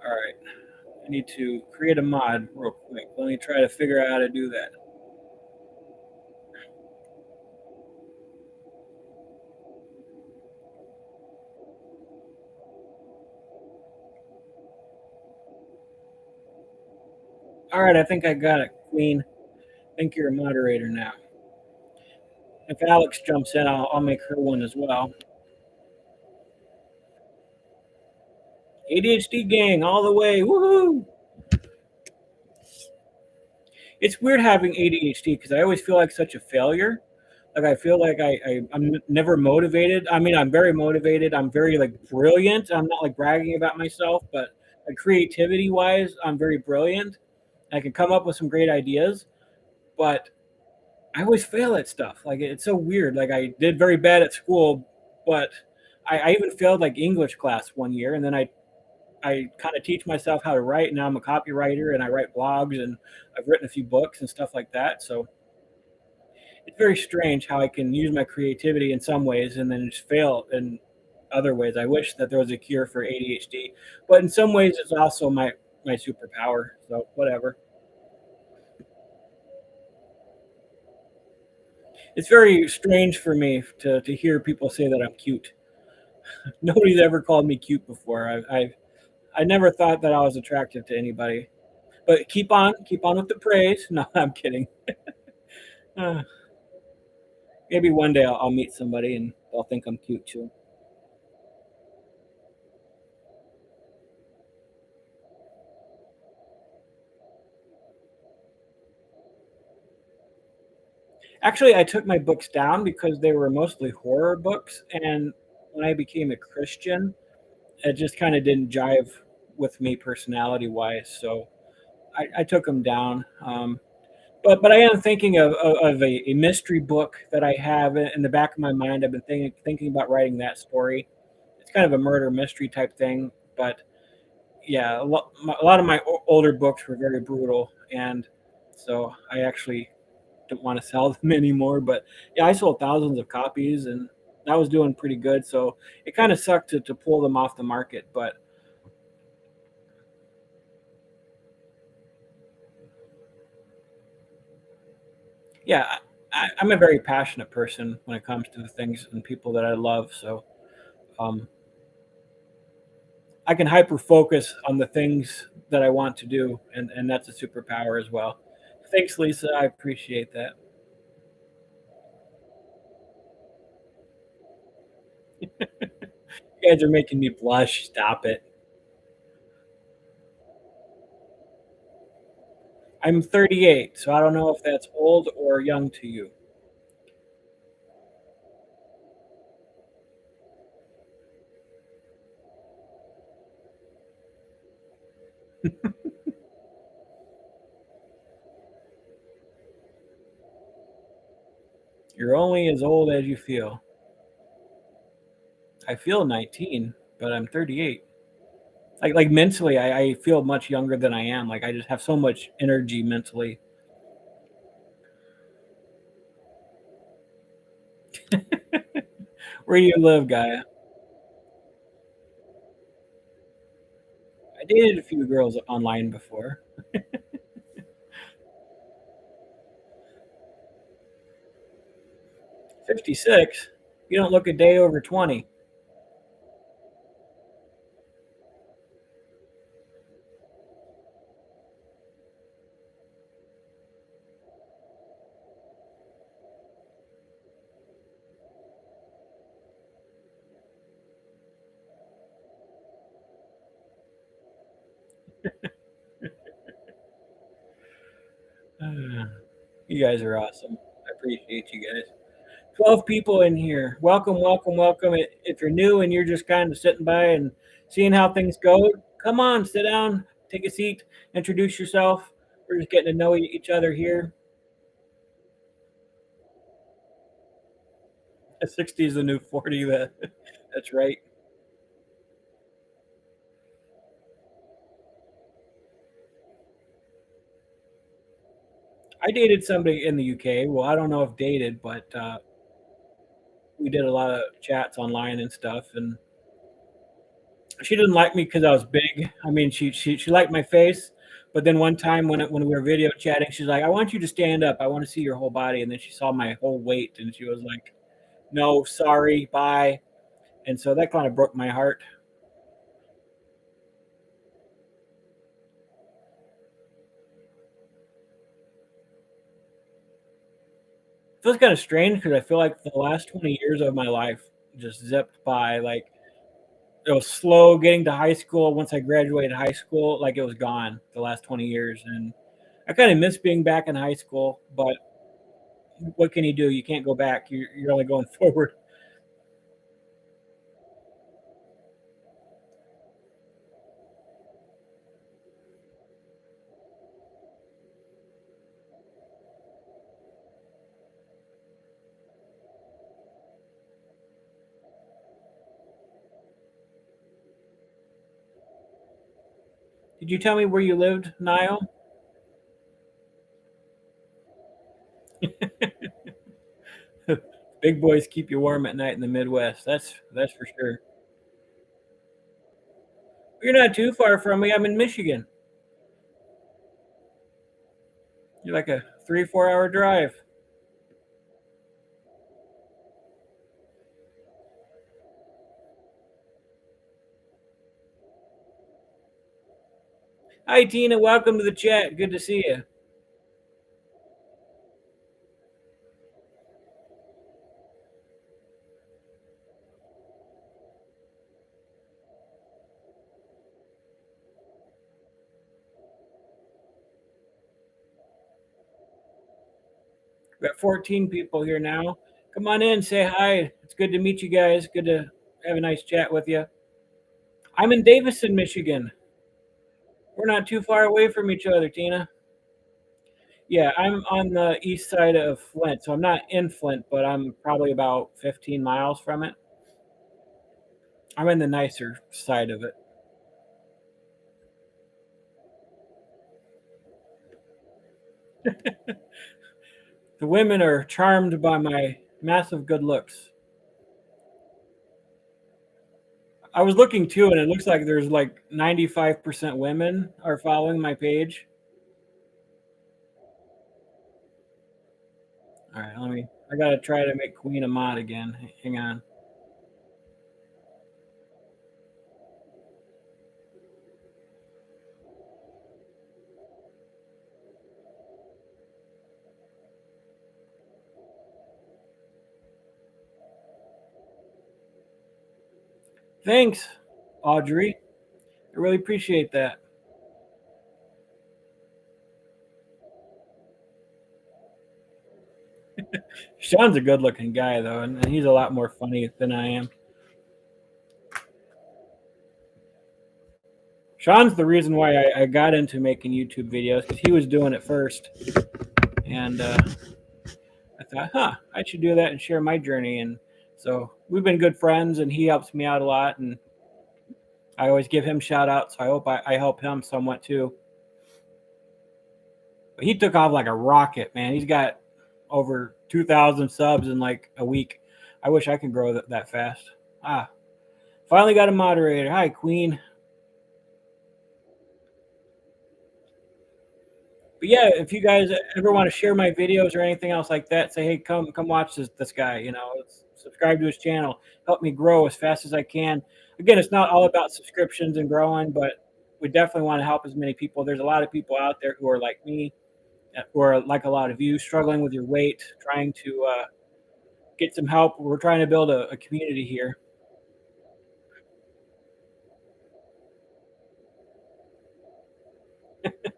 All right. I need to create a mod real quick. Let me try to figure out how to do that. All right, I think I got it, Queen. I think you're a moderator now. If Alex jumps in, I'll make her one as well. ADHD gang all the way. Woohoo! It's weird having ADHD because I always feel like such a failure. Like I feel like I'm never motivated. I mean, I'm very motivated. I'm very like brilliant. I'm not like bragging about myself, but like creativity wise, I'm very brilliant. I can come up with some great ideas, but I always fail at stuff. Like it's so weird. Like I did very bad at school, but I even failed like English class one year, and then I kind of teach myself how to write. And now I'm a copywriter, and I write blogs, and I've written a few books and stuff like that. So it's very strange how I can use my creativity in some ways and then just fail in other ways. I wish that there was a cure for ADHD, but in some ways, it's also my superpower. So whatever. It's very strange for me to hear people say that I'm cute. Nobody's ever called me cute before. I never thought that I was attractive to anybody. But keep on with the praise. No, I'm kidding. Uh, maybe one day I'll meet somebody and they'll think I'm cute too. Actually, I took my books down because they were mostly horror books, and when I became a Christian, it just kind of didn't jive with me personality wise. So I took them down. But I am thinking of a mystery book that I have in the back of my mind. I've been thinking about writing that story. It's kind of a murder mystery type thing, but yeah, a lot of my older books were very brutal, and so I actually don't want to sell them anymore. But yeah, I sold thousands of copies, and I was doing pretty good. So it kind of sucked to pull them off the market. But yeah, I'm a very passionate person when it comes to the things and people that I love. So um, I can hyper focus on the things that I want to do, and that's a superpower as well. Thanks, Lisa. I appreciate that. You guys are making me blush. Stop it. I'm 38, so I don't know if that's old or young to you. You're only as old as you feel. I feel 19, but I'm 38. Like mentally, I feel much younger than I am. Like I just have so much energy mentally. Where do you live, Gaia? I dated a few girls online before. 56. You don't look a day over 20. You guys are awesome. I appreciate you guys. 12 people in here. Welcome, welcome, welcome. If you're new and you're just kind of sitting by and seeing how things go, come on, sit down, take a seat, introduce yourself. We're just getting to know each other here. 60 is the new 40. That's right. I dated somebody in the UK. Well, I don't know if dated, but we did a lot of chats online and stuff. And she didn't like me because I was big. I mean, she liked my face, but then one time when we were video chatting, she's like, "I want you to stand up. I want to see your whole body." And then she saw my whole weight, and she was like, "No, sorry, bye." And so that kind of broke my heart. It feels kind of strange because I feel like the last 20 years of my life just zipped by. Like it was slow getting to high school. Once I graduated high school, like it was gone the last 20 years, and I kind of miss being back in high school, but what can you do? You can't go back. You're only going forward. Did you tell me where you lived, Niall? Big boys keep you warm at night in the Midwest. That's for sure. You're not too far from me. I'm in Michigan. You're like a 3 4 hour drive. Hi Tina, welcome to the chat. Good to see you. We got 14 people here now. Come on in, say hi. It's good to meet you guys. Good to have a nice chat with you. I'm in Davison, Michigan. We're not too far away from each other, Tina. Yeah, I'm on the east side of Flint, so I'm not in Flint, but I'm probably about 15 miles from it. I'm in the nicer side of it. The women are charmed by my massive good looks. I was looking too, and it looks like there's like 95% women are following my page. All right, I gotta try to make Queen a mod again. Hang on. Thanks, Audrey. I really appreciate that. Sean's a good looking guy, though, and he's a lot more funny than I am. Sean's the reason why I got into making YouTube videos because he was doing it first. And I thought, I should do that and share my journey. And so we've been good friends, and he helps me out a lot. And I always give him shout outs. So I hope I help him somewhat too. But he took off like a rocket, man. He's got over 2,000 subs in like a week. I wish I could grow that fast. Finally got a moderator. Hi, Queen. But yeah, if you guys ever want to share my videos or anything else like that, say, hey, come watch this guy. Subscribe to his channel. Help me grow as fast as I can. Again, it's not all about subscriptions and growing, but we definitely want to help as many people. There's a lot of people out there who are like me, who are like a lot of you, struggling with your weight, trying to get some help. We're trying to build a community here.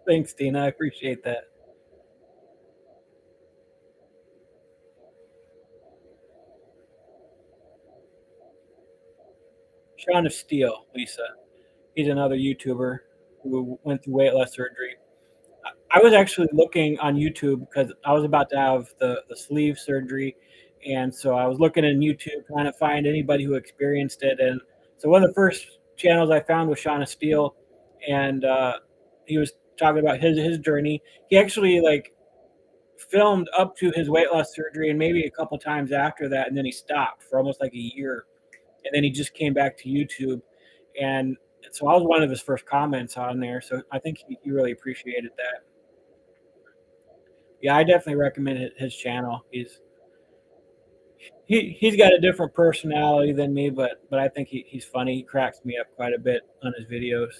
Thanks, Tina. I appreciate that. Sean of Steel, Lisa. He's another YouTuber who went through weight loss surgery. I was actually looking on YouTube because I was about to have the sleeve surgery, and so I was looking in YouTube trying to find anybody who experienced it. And so one of the first channels I found was Shauna Steele, and he was talking about his journey. He actually like filmed up to his weight loss surgery and maybe a couple times after that, and then he stopped for almost like a year, and then he just came back to YouTube, and so I was one of his first comments on there. So I think he really appreciated that. Yeah, I definitely recommend his channel. He's got a different personality than me, but I think he's funny. He cracks me up quite a bit on his videos.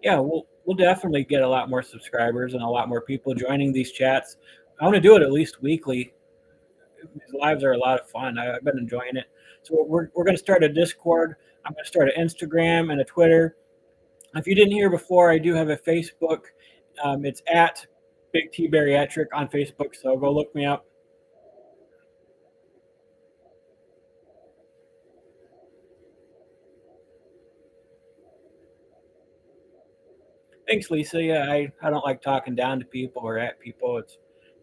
Yeah, we'll definitely get a lot more subscribers and a lot more people joining these chats. I want to do it at least weekly. These lives are a lot of fun. I've been enjoying it. So we're going to start a Discord. I'm going to start an Instagram and a Twitter. If you didn't hear before, I do have a Facebook. It's at Big T Bariatric on Facebook. So go look me up. Thanks, Lisa. Yeah, I don't like talking down to people or at people.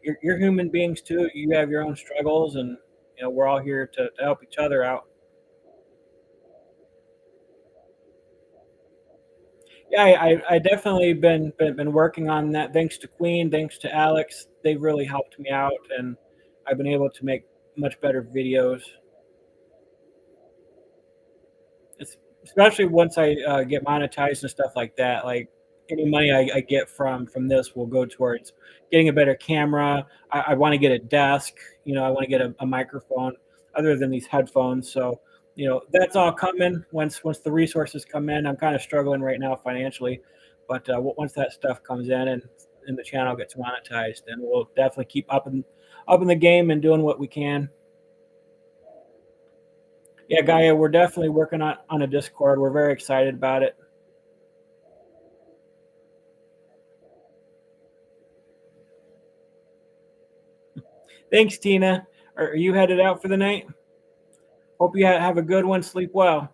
You're human beings too. You have your own struggles, and we're all here to help each other out. Yeah, I definitely been working on that. Thanks to Queen, thanks to Alex, they've really helped me out, and I've been able to make much better videos. Especially once I get monetized and stuff like that. Like any money I get from this will go towards getting a better camera. I want to get a desk. I want to get a microphone other than these headphones. So that's all coming once the resources come in. I'm kind of struggling right now financially, but once that stuff comes in and the channel gets monetized, then we'll definitely keep up in the game and doing what we can. Yeah, Gaia, we're definitely working on a Discord. We're very excited about it. Thanks, Tina. Are you headed out for the night? Hope you have a good one. Sleep well.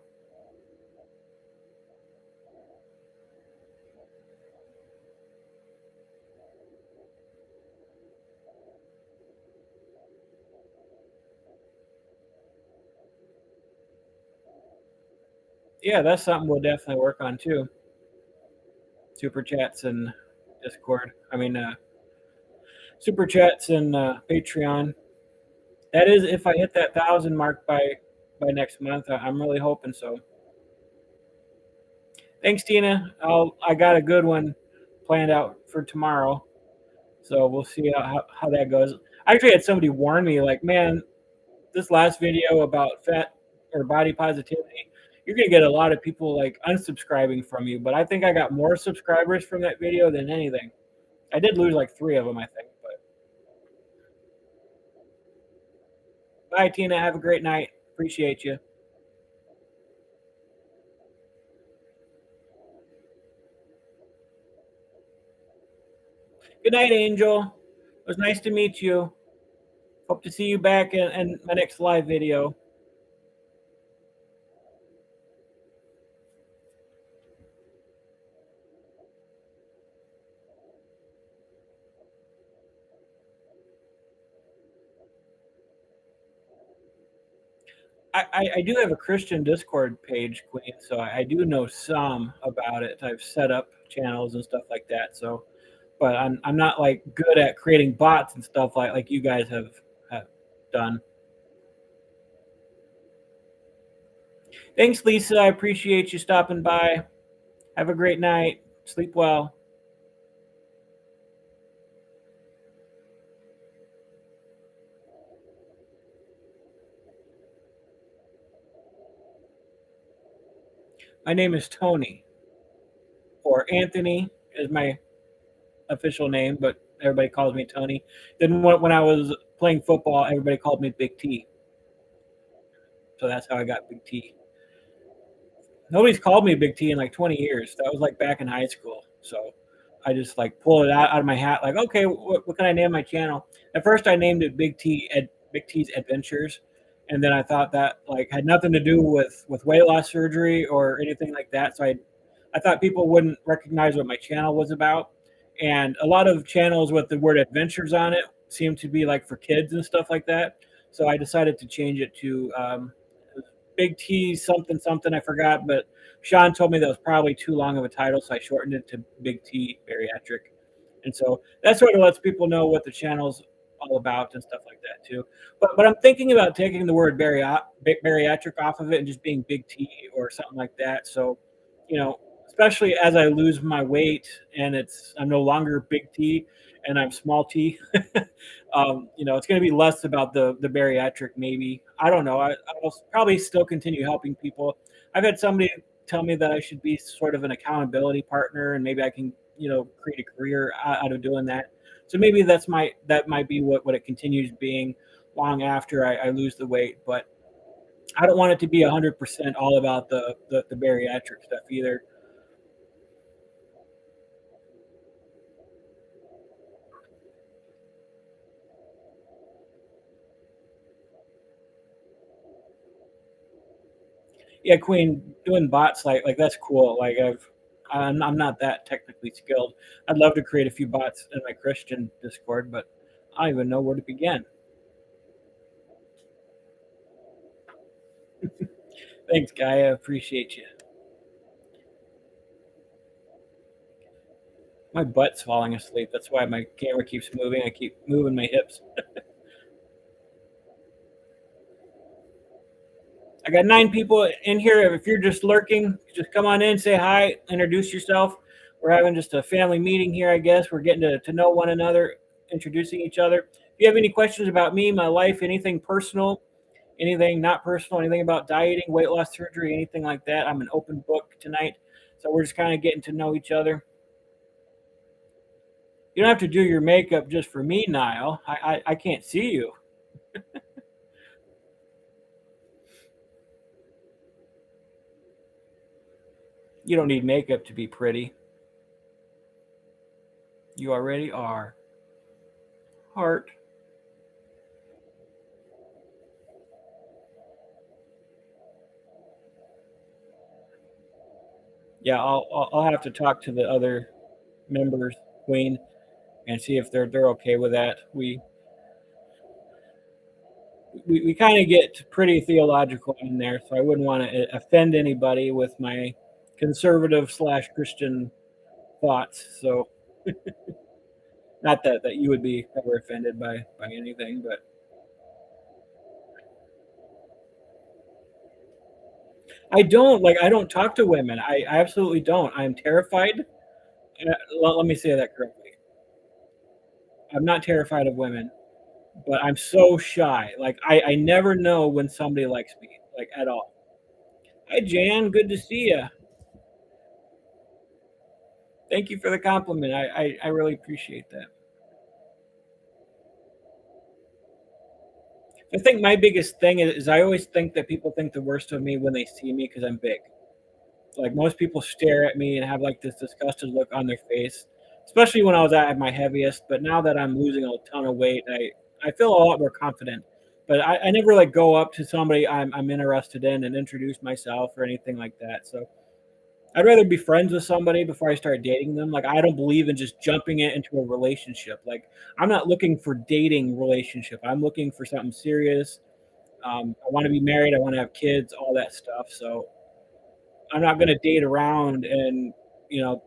Yeah, that's something we'll definitely work on too. Super chats and Discord. I mean, super chats and Patreon. That is if I hit that 1,000 mark by next month. I'm really hoping so. Thanks, Tina. I got a good one planned out for tomorrow, so we'll see how that goes. I actually had somebody warn me, like, man, this last video about fat or body positivity, you're gonna get a lot of people like unsubscribing from you. But I think I got more subscribers from that video than anything. I did lose like 3 of them, I think. But bye, Tina. Have a great night. Appreciate you. Good night, Angel. It was nice to meet you. Hope to see you back in my next live video. I do have a Christian Discord page, Queen, so I do know some about it. I've set up channels and stuff like that. So, but I'm not like good at creating bots and stuff like you guys have done. Thanks, Lisa. I appreciate you stopping by. Have a great night. Sleep well. My name is Tony, or Anthony is my official name, but everybody calls me Tony. Then when I was playing football, everybody called me Big T. So that's how I got Big T. Nobody's called me Big T in like 20 years. That was like back in high school. So I just like pull it out of my hat, like, okay, what can I name my channel? At first, I named it Big T's Adventures, and then I thought that like had nothing to do with weight loss surgery or anything like that. So I thought people wouldn't recognize what my channel was about. And a lot of channels with the word adventures on it seem to be like for kids and stuff like that. So I decided to change it to Big T something something. I forgot, but Sean told me that was probably too long of a title, so I shortened it to Big T Bariatric. And so that sort of lets people know what the channel's all about and stuff like that too. But I'm thinking about taking the word bariatric off of it and just being Big T or something like that. So, you know, especially as I lose my weight and I'm no longer Big T and I'm small T. It's going to be less about the bariatric. Maybe I don't know. I'll probably still continue helping people. I've had somebody tell me that I should be sort of an accountability partner, and maybe I can create a career out of doing that. So maybe that might be what it continues being long after I lose the weight. But I don't want it to be 100% all about the bariatric stuff either. Yeah, Queen, doing bots like that's cool. I'm not that technically skilled. I'd love to create a few bots in my Christian Discord, but I don't even know where to begin. Thanks, guy. I appreciate you. My butt's falling asleep. That's why my camera keeps moving. I keep moving my hips. I got 9 people in here. If you're just lurking, just come on in, say hi, introduce yourself. We're having just a family meeting here, I guess. We're getting to know one another, introducing each other. If you have any questions about me, my life, anything personal, anything not personal, anything about dieting, weight loss surgery, anything like that, I'm an open book tonight. So we're just kind of getting to know each other. You don't have to do your makeup just for me, Niall. I can't see you. You don't need makeup to be pretty. You already are. Heart. Yeah, I'll have to talk to the other members, Queen, and see if they're okay with that. We kind of get pretty theological in there, so I wouldn't want to offend anybody with my conservative slash Christian thoughts. So not that you would be ever offended by anything, but I don't talk to women. I absolutely don't. I'm terrified. Let me say that correctly. I'm not terrified of women, but I'm so shy. Like I never know when somebody likes me, like at all. Hi Jan, good to see you. Thank you for the compliment. I really appreciate that. I think my biggest thing is I always think that people think the worst of me when they see me because I'm big. Like most people stare at me and have like this disgusted look on their face, especially when I was at my heaviest. But now that I'm losing a ton of weight, I feel a lot more confident. But I never like go up to somebody I'm interested in and introduce myself or anything like that. So I'd rather be friends with somebody before I start dating them. Like I don't believe in just jumping it into a relationship. Like I'm not looking for dating relationship. I'm looking for something serious. I want to be married. I want to have kids. All that stuff. So I'm not going to date around and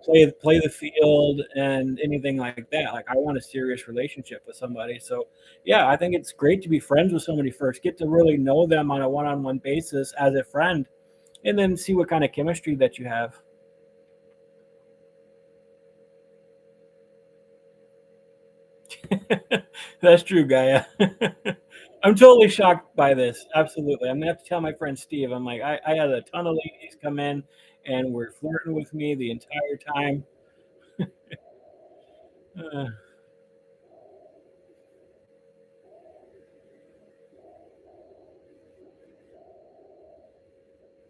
play the field and anything like that. Like I want a serious relationship with somebody. So yeah, I think it's great to be friends with somebody first. Get to really know them on a one-on-one basis as a friend, and then see what kind of chemistry that you have. That's true, Gaia. I'm totally shocked by this. Absolutely. I'm gonna have to tell my friend Steve. I'm like, I had a ton of ladies come in and were flirting with me the entire time. Uh,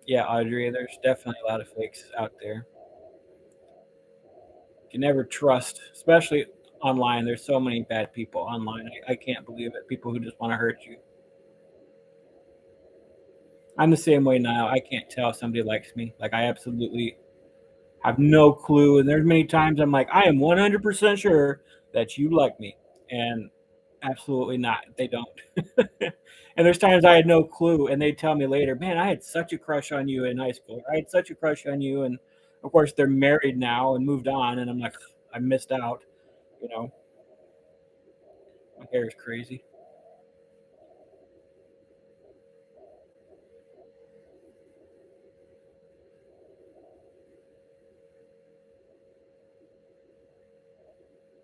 yeah, Audrey, there's definitely a lot of fakes out there. Can never trust, especially online. There's so many bad people online. I can't believe it. People who just want to hurt you. I'm the same way now. I can't tell if somebody likes me. Like I absolutely have no clue. And there's many times I'm like, I am 100% sure that you like me, and absolutely not. They don't. And there's times I had no clue, and they tell me later, man, I had such a crush on you in high school. I had such a crush on you, and of course they're married now and moved on, and I'm like, I missed out. You know, my hair is crazy.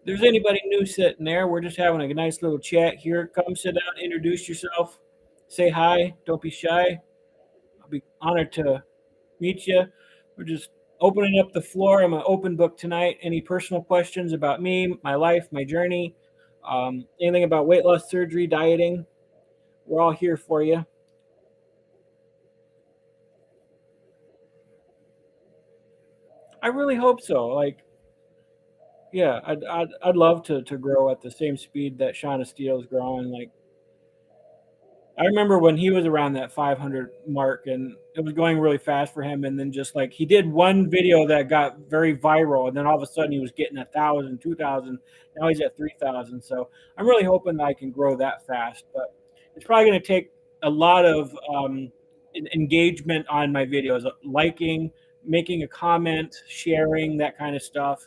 There's anybody new sitting there, we're just having a nice little chat here. Come sit down, introduce yourself, say hi, don't be shy. I'll be honored to meet you. We're just opening up the floor. I'm an open book tonight. Any personal questions about me, my life, my journey, anything about weight loss surgery, dieting, we're all here for you. I really hope so. Like, yeah, I'd love to grow at the same speed that Shauna Steele is growing. Like, I remember when he was around that 500 mark and it was going really fast for him. And then just like he did one video that got very viral, and then all of a sudden he was getting 1,000, 2,000. Now he's at 3,000. So I'm really hoping that I can grow that fast. But it's probably going to take a lot of engagement on my videos, liking, making a comment, sharing, that kind of stuff.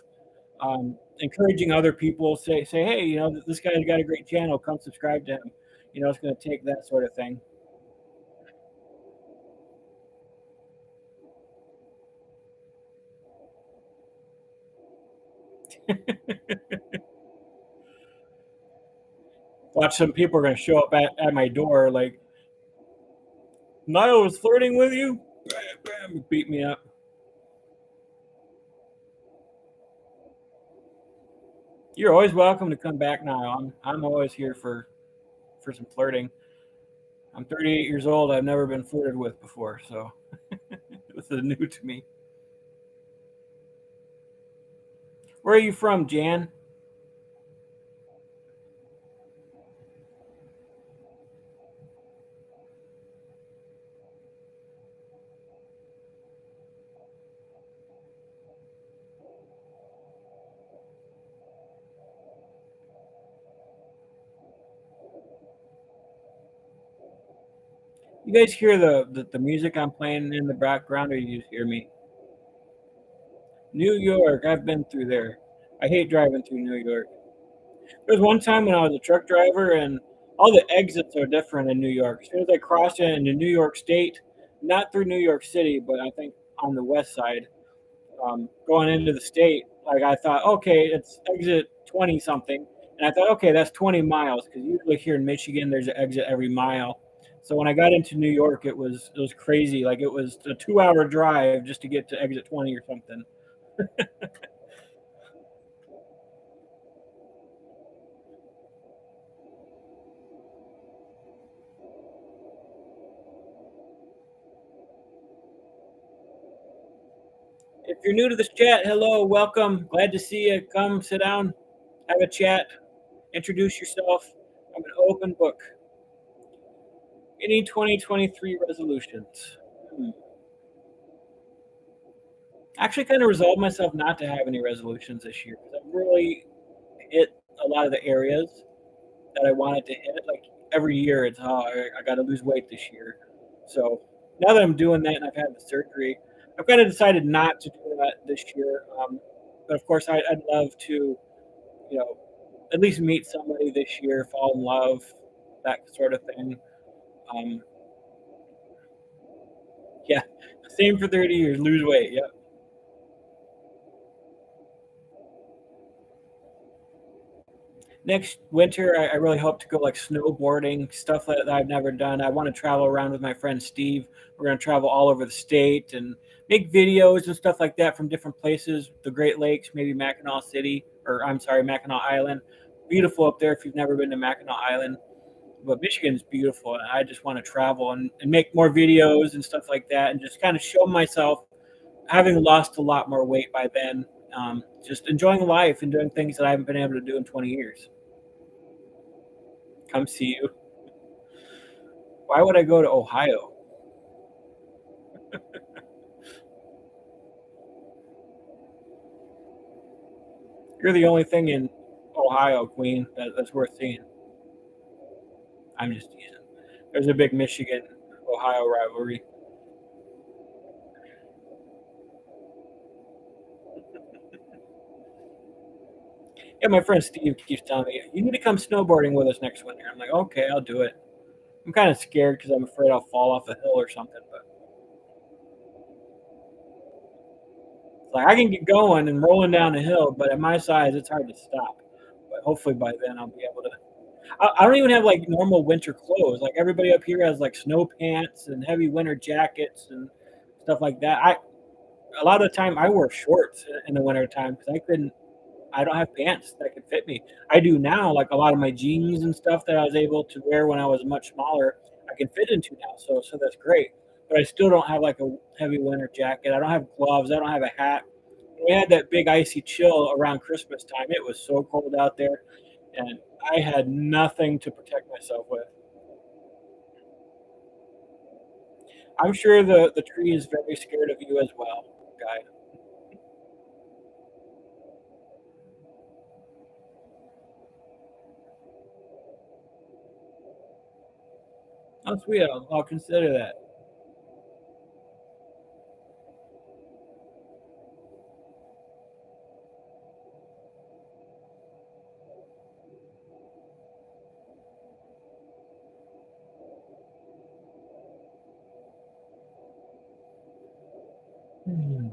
Encouraging other people, say, hey, this guy's got a great channel. Come subscribe to him. It's going to take that sort of thing. Watch, some people are going to show up at my door like, Niall was flirting with you. Bam, bam, beat me up. You're always welcome to come back, Niall. I'm always here for some flirting. I'm 38 years old. I've never been flirted with before, so this is new to me. Where are you from, Jan? You guys hear the music I'm playing in the background, or you just hear me? New York. I've been through there. I hate driving through New York. There was one time when I was a truck driver, and all the exits are different in New York. As soon as I cross into New York State, not through New York City, but I think on the west side, going into the state, like I thought, okay, it's exit 20 something. And I thought, okay, that's 20 miles, because usually here in Michigan, there's an exit every mile. So when I got into New York, it was crazy. Like it was a 2 hour drive just to get to exit 20 or something. If you're new to this chat, hello, welcome. Glad to see you. Come sit down, have a chat, introduce yourself. I'm an open book. Any 2023 resolutions? Actually, kind of resolved myself not to have any resolutions this year because I've really hit a lot of the areas that I wanted to hit. Like every year, it's I got to lose weight this year. So now that I'm doing that and I've had the surgery, I've kind of decided not to do that this year. But of course, I'd love to, you know, at least meet somebody this year, fall in love, that sort of thing. Um, yeah, same for 30 years, lose weight. Yeah. Next winter, I really hope to go like snowboarding, stuff that I've never done. I want to travel around with my friend Steve. We're going to travel all over the state and make videos and stuff like that from different places, the Great Lakes, maybe Mackinac City, or I'm sorry, Mackinac Island. Beautiful up there if you've never been to Mackinac Island. But Michigan's beautiful, and I just want to travel and make more videos and stuff like that, and just kind of show myself, having lost a lot more weight by then, just enjoying life and doing things that I haven't been able to do in 20 years. Come see you. Why would I go to Ohio? You're the only thing in Ohio, Queen, that's worth seeing. I'm just teasing. There's a big Michigan Ohio rivalry. Yeah, my friend Steve keeps telling me, you need to come snowboarding with us next winter. I'm like, okay, I'll do it. I'm kind of scared because I'm afraid I'll fall off a hill or something. But it's like I can get going and rolling down a hill, but at my size, it's hard to stop. But hopefully by then I'll be able to. I don't even have like normal winter clothes. Like everybody up here has like snow pants and heavy winter jackets and stuff like that. I A lot of the time I wear shorts in the winter time because I don't have pants that can fit me. I do now, like a lot of my jeans and stuff that I was able to wear when I was much smaller, I can fit into now. So that's great. But I still don't have like a heavy winter jacket. I don't have gloves. I don't have a hat. We had that big icy chill around Christmas time. It was so cold out there, and I had nothing to protect myself with. I'm sure the tree is very scared of you as well, guy. Oh, sweet. I'll consider that. Hmm.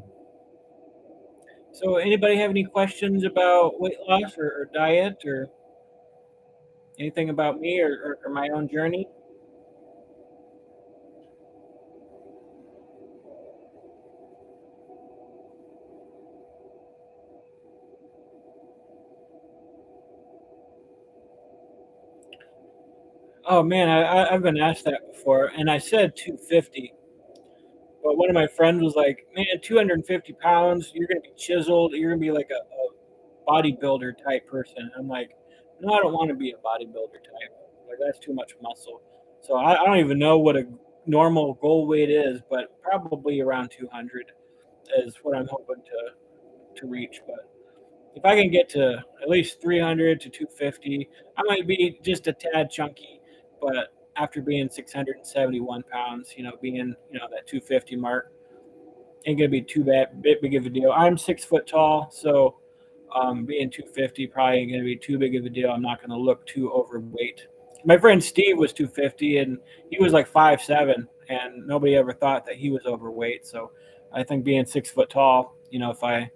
So, anybody have any questions about weight loss or diet or anything about me or my own journey? Oh man, I've been asked that before, and I said 250, but one of my friends was like, "Man, 250 pounds, you're gonna be chiseled. You're gonna be like a bodybuilder type person." I'm like, "No, I don't want to be a bodybuilder type. Like that's too much muscle." So I don't even know what a normal goal weight is, but probably around 200 is what I'm hoping to reach. But if I can get to at least 300 to 250, I might be just a tad chunky, but after being 671 pounds, being, that 250 mark ain't gonna be too big of a deal. I'm 6 foot tall, so being 250 probably ain't gonna be too big of a deal. I'm not gonna look too overweight. My friend Steve was 250 and he was like 5'7", and nobody ever thought that he was overweight. So I think being 6 foot tall, if I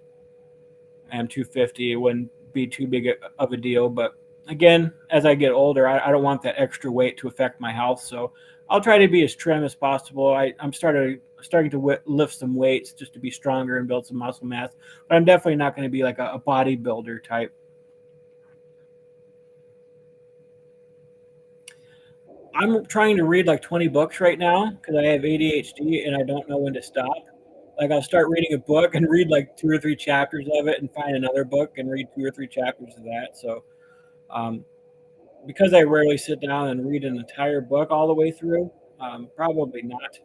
am 250, it wouldn't be too big of a deal. But again, as I get older, I don't want that extra weight to affect my health. So I'll try to be as trim as possible. I'm starting to lift some weights just to be stronger and build some muscle mass. But I'm definitely not going to be like a bodybuilder type. I'm trying to read like 20 books right now because I have ADHD and I don't know when to stop. Like I'll start reading a book and read like two or three chapters of it and find another book and read two or three chapters of that. So um, because I rarely sit down and read an entire book all the way through, probably not.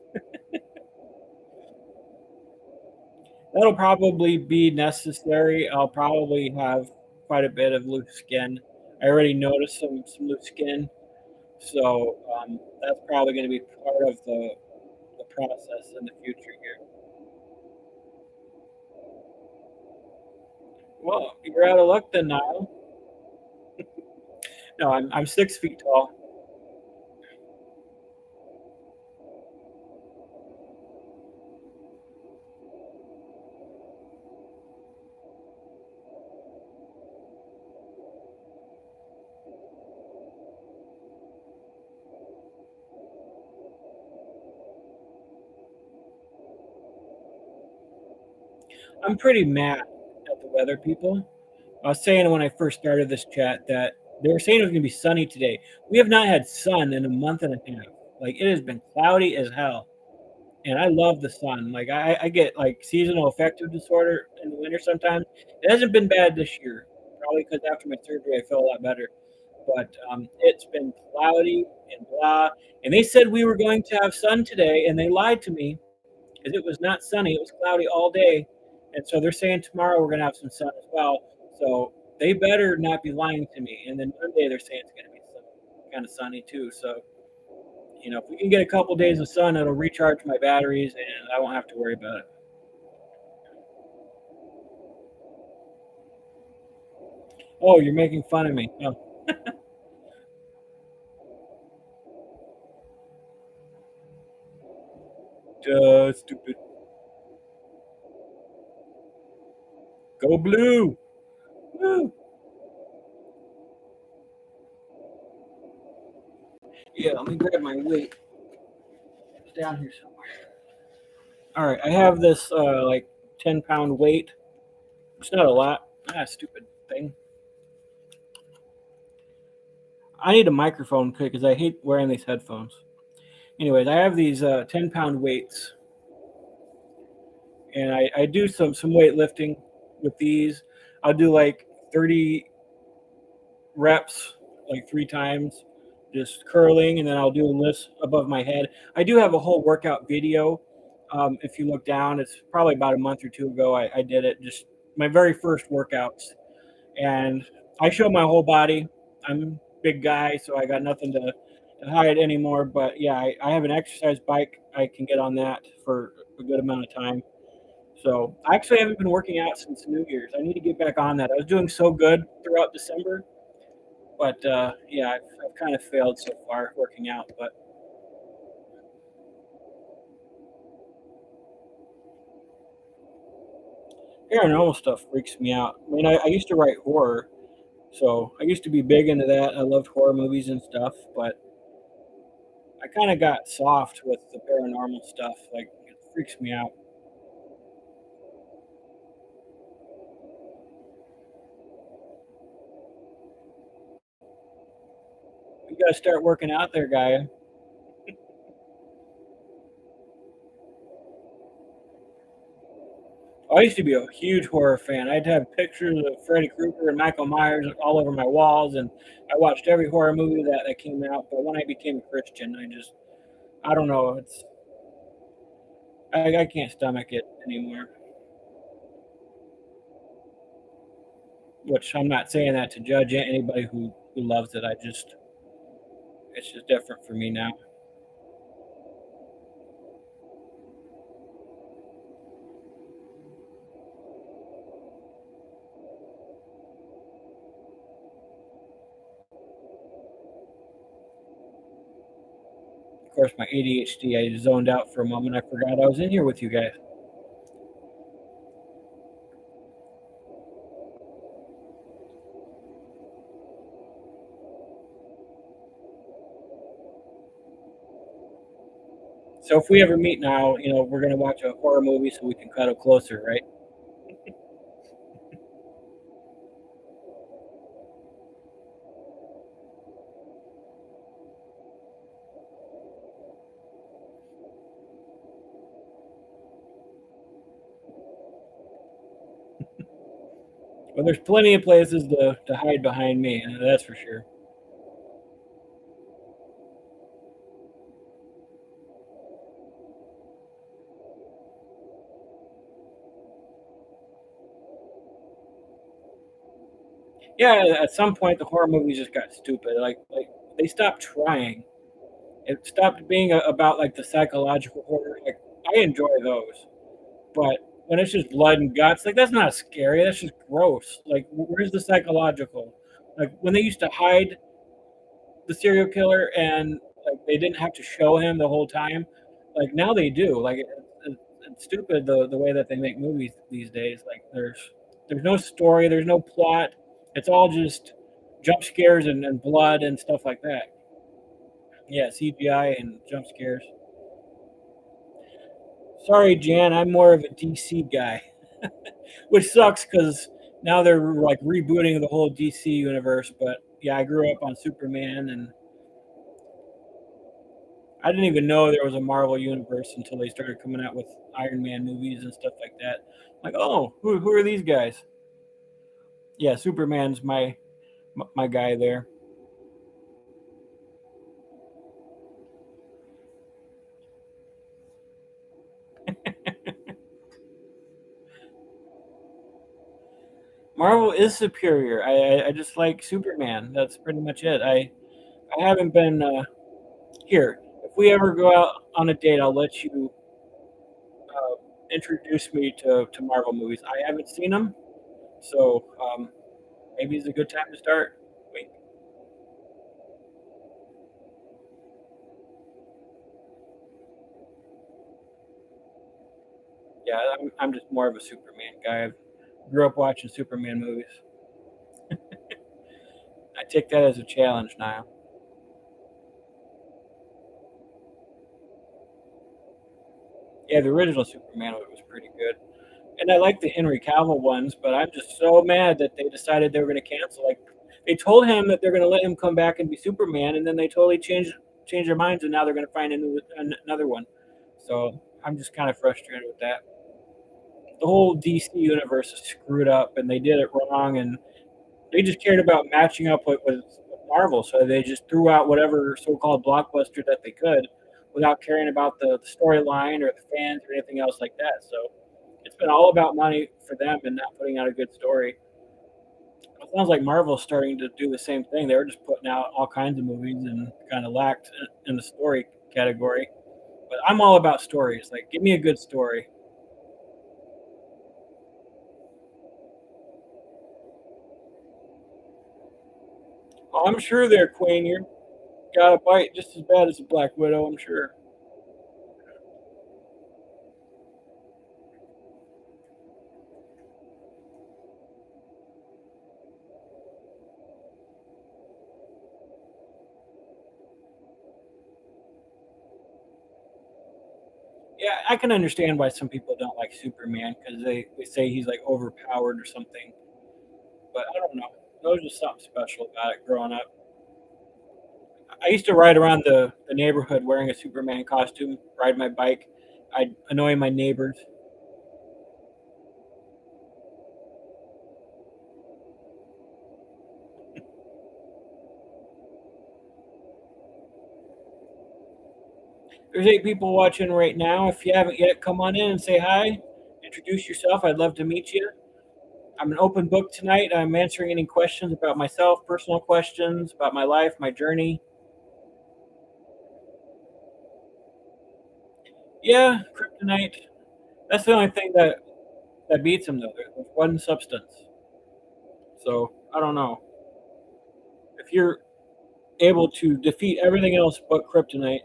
That'll probably be necessary. I'll probably have quite a bit of loose skin. I already noticed some loose skin, so that's probably going to be part of the process in the future here. Well, you're out of luck then, Niall. No, I'm 6 feet tall. I'm pretty mad at the weather people. I was saying when I first started this chat that they were saying it was going to be sunny today. We have not had sun in a month and a half. Like it has been cloudy as hell. and I love the sun. Like I get like seasonal affective disorder in the winter sometimes. It hasn't been bad this year, probably because after my surgery I feel a lot better. But it's been cloudy and blah. And they said we were going to have sun today, and they lied to me because it was not sunny. It was cloudy all day, and so they're saying tomorrow we're gonna have some sun as well. So they better not be lying to me. And then Monday they're saying it's gonna be kind of sunny too. So if we can get a couple days of sun, it'll recharge my batteries, and I won't have to worry about it. Oh, you're making fun of me. Oh, stupid. Go blue. Woo. Yeah, let me grab my weight. It's down here somewhere. All right, I have this like 10-pound weight. It's not a lot. Stupid thing. I need a microphone because I hate wearing these headphones. Anyways, I have these 10-pound weights, and I do some weightlifting with these. I'll do like 30 reps, like 3 times, just curling, and then I'll do lifts above my head. I do have a whole workout video. If you look down, it's probably about a month or two ago. I did it, just my very first workouts, and I show my whole body. I'm a big guy, so I got nothing to hide anymore. But yeah, I have an exercise bike. I can get on that for a good amount of time. So I actually haven't been working out since New Year's. I need to get back on that. I was doing so good throughout December, but yeah, I've kind of failed so far working out. But paranormal stuff freaks me out. I mean, I used to write horror, so I used to be big into that. I loved horror movies and stuff, but I kind of got soft with the paranormal stuff. Like, it freaks me out. You got to start working out there, guy. I used to be a huge horror fan. I'd have pictures of Freddy Krueger and Michael Myers all over my walls, and I watched every horror movie that came out. But when I became a Christian, I don't know. I can't stomach it anymore. Which I'm not saying that to judge anybody who loves it. It's just different for me now. Of course, my ADHD, I zoned out for a moment. I forgot I was in here with you guys. So if we ever meet now, we're gonna watch a horror movie so we can cuddle closer, right? Well, there's plenty of places to hide behind me, that's for sure. Yeah, at some point the horror movies just got stupid. Like they stopped trying. It stopped being about like the psychological horror. Like I enjoy those, but when it's just blood and guts, like that's not scary. That's just gross. Like where's the psychological? Like when they used to hide the serial killer and like they didn't have to show him the whole time. Like now they do. Like it's stupid the way that they make movies these days. Like there's no story, there's no plot. It's all just jump scares and blood and stuff like that. Yeah, CGI and jump scares. Sorry, Jan, I'm more of a DC guy, which sucks because now they're like rebooting the whole DC universe. But yeah, I grew up on Superman, and I didn't even know there was a Marvel universe until they started coming out with Iron Man movies and stuff like that. Like, oh, who are these guys? Yeah, Superman's my guy there. Marvel is superior. I just like Superman. That's pretty much it. I haven't been here. If we ever go out on a date, I'll let you introduce me to Marvel movies. I haven't seen them, so maybe it's a good time to start. Wait, yeah, I'm just more of a Superman guy. I grew up watching Superman movies. I take that as a challenge now. Yeah, the original Superman was pretty good. And I like the Henry Cavill ones, but I'm just so mad that they decided they were going to cancel. Like they told him that they're going to let him come back and be Superman, and then they totally changed their minds, and now they're going to find another one. So I'm just kind of frustrated with that. The whole DC universe is screwed up, and they did it wrong, and they just cared about matching up with Marvel, so they just threw out whatever so-called blockbuster that they could, without caring about the storyline or the fans or anything else like that. So it's been all about money for them and not putting out a good story. It sounds like Marvel's starting to do the same thing. They were just putting out all kinds of movies and kind of lacked in the story category. But I'm all about stories. Like, give me a good story. Oh, I'm sure there, Queen. You got a bite just as bad as a Black Widow. I'm sure. Yeah, I can understand why some people don't like Superman because they say he's like overpowered or something. But I don't know. There was just something special about it growing up. I used to ride around the neighborhood wearing a Superman costume, ride my bike. I'd annoy my neighbors. There's 8 people watching right now. If you haven't yet, come on in and say hi. Introduce yourself. I'd love to meet you. I'm an open book tonight. I'm answering any questions about myself, personal questions about my life, my journey. Yeah, kryptonite. That's the only thing that beats him, though. There's one substance. So I don't know. If you're able to defeat everything else but kryptonite,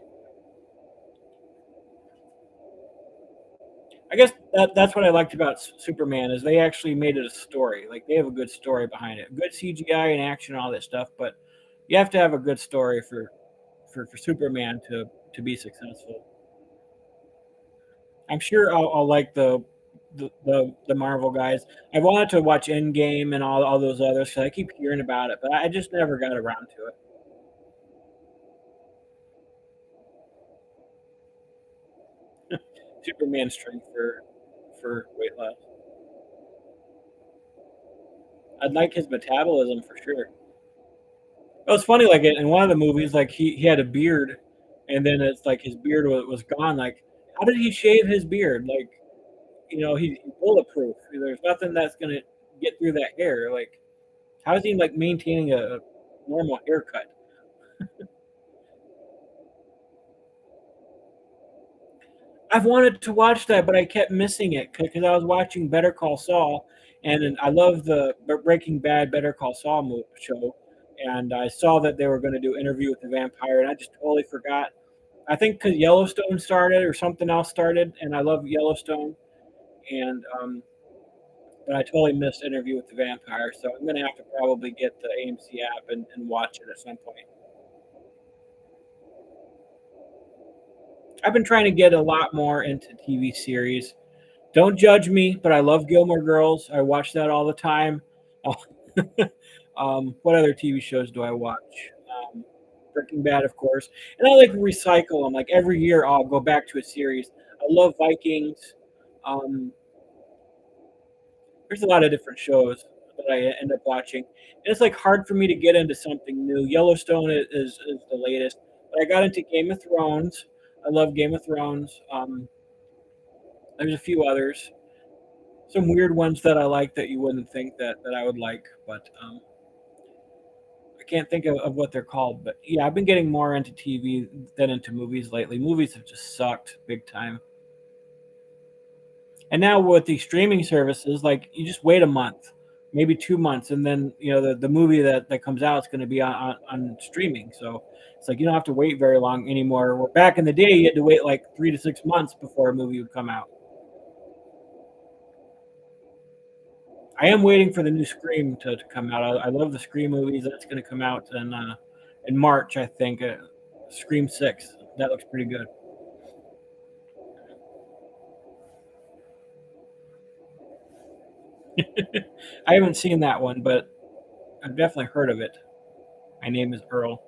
I guess that's what I liked about Superman is they actually made it a story. Like they have a good story behind it, good CGI and action, and all that stuff. But you have to have a good story for Superman to be successful. I'm sure I'll like the Marvel guys. I wanted to watch Endgame and all those others because I keep hearing about it, but I just never got around to it. Superman strength for weight loss. I'd like his metabolism for sure. It was funny, like in one of the movies, like he had a beard, and then it's like his beard was gone. Like, how did he shave his beard? Like, he's bulletproof. There's nothing that's gonna get through that hair. Like, how is he like maintaining a normal haircut? I've wanted to watch that, but I kept missing it because I was watching Better Call Saul, and then I love the Breaking Bad Better Call Saul show, and I saw that they were going to do Interview with the Vampire, and I just totally forgot. I think because Yellowstone started or something else started, and I love Yellowstone, and but I totally missed Interview with the Vampire, so I'm gonna have to probably get the AMC app and watch it at some point. I've been trying to get a lot more into TV series. Don't judge me, but I love Gilmore Girls. I watch that all the time. What other TV shows do I watch? Breaking Bad, of course, and I like recycle them. Like every year, I'll go back to a series. I love Vikings. Um, there's a lot of different shows that I end up watching, and it's like hard for me to get into something new. Yellowstone is the latest, but I got into Game of Thrones. I love Game of Thrones. There's a few others, some weird ones that I like that you wouldn't think that I would like, but I can't think of what they're called. But yeah, I've been getting more into TV than into movies lately. Movies have just sucked big time. And now with these streaming services, like you just wait a month, maybe 2 months, and then the movie that comes out is going to be on streaming. So it's like you don't have to wait very long anymore. Where back in the day, you had to wait like 3 to 6 months before a movie would come out. I am waiting for the new Scream to come out. I love the Scream movies. That's going to come out in March, I think. Scream 6. That looks pretty good. I haven't seen that one, but I've definitely heard of it. My name is Earl.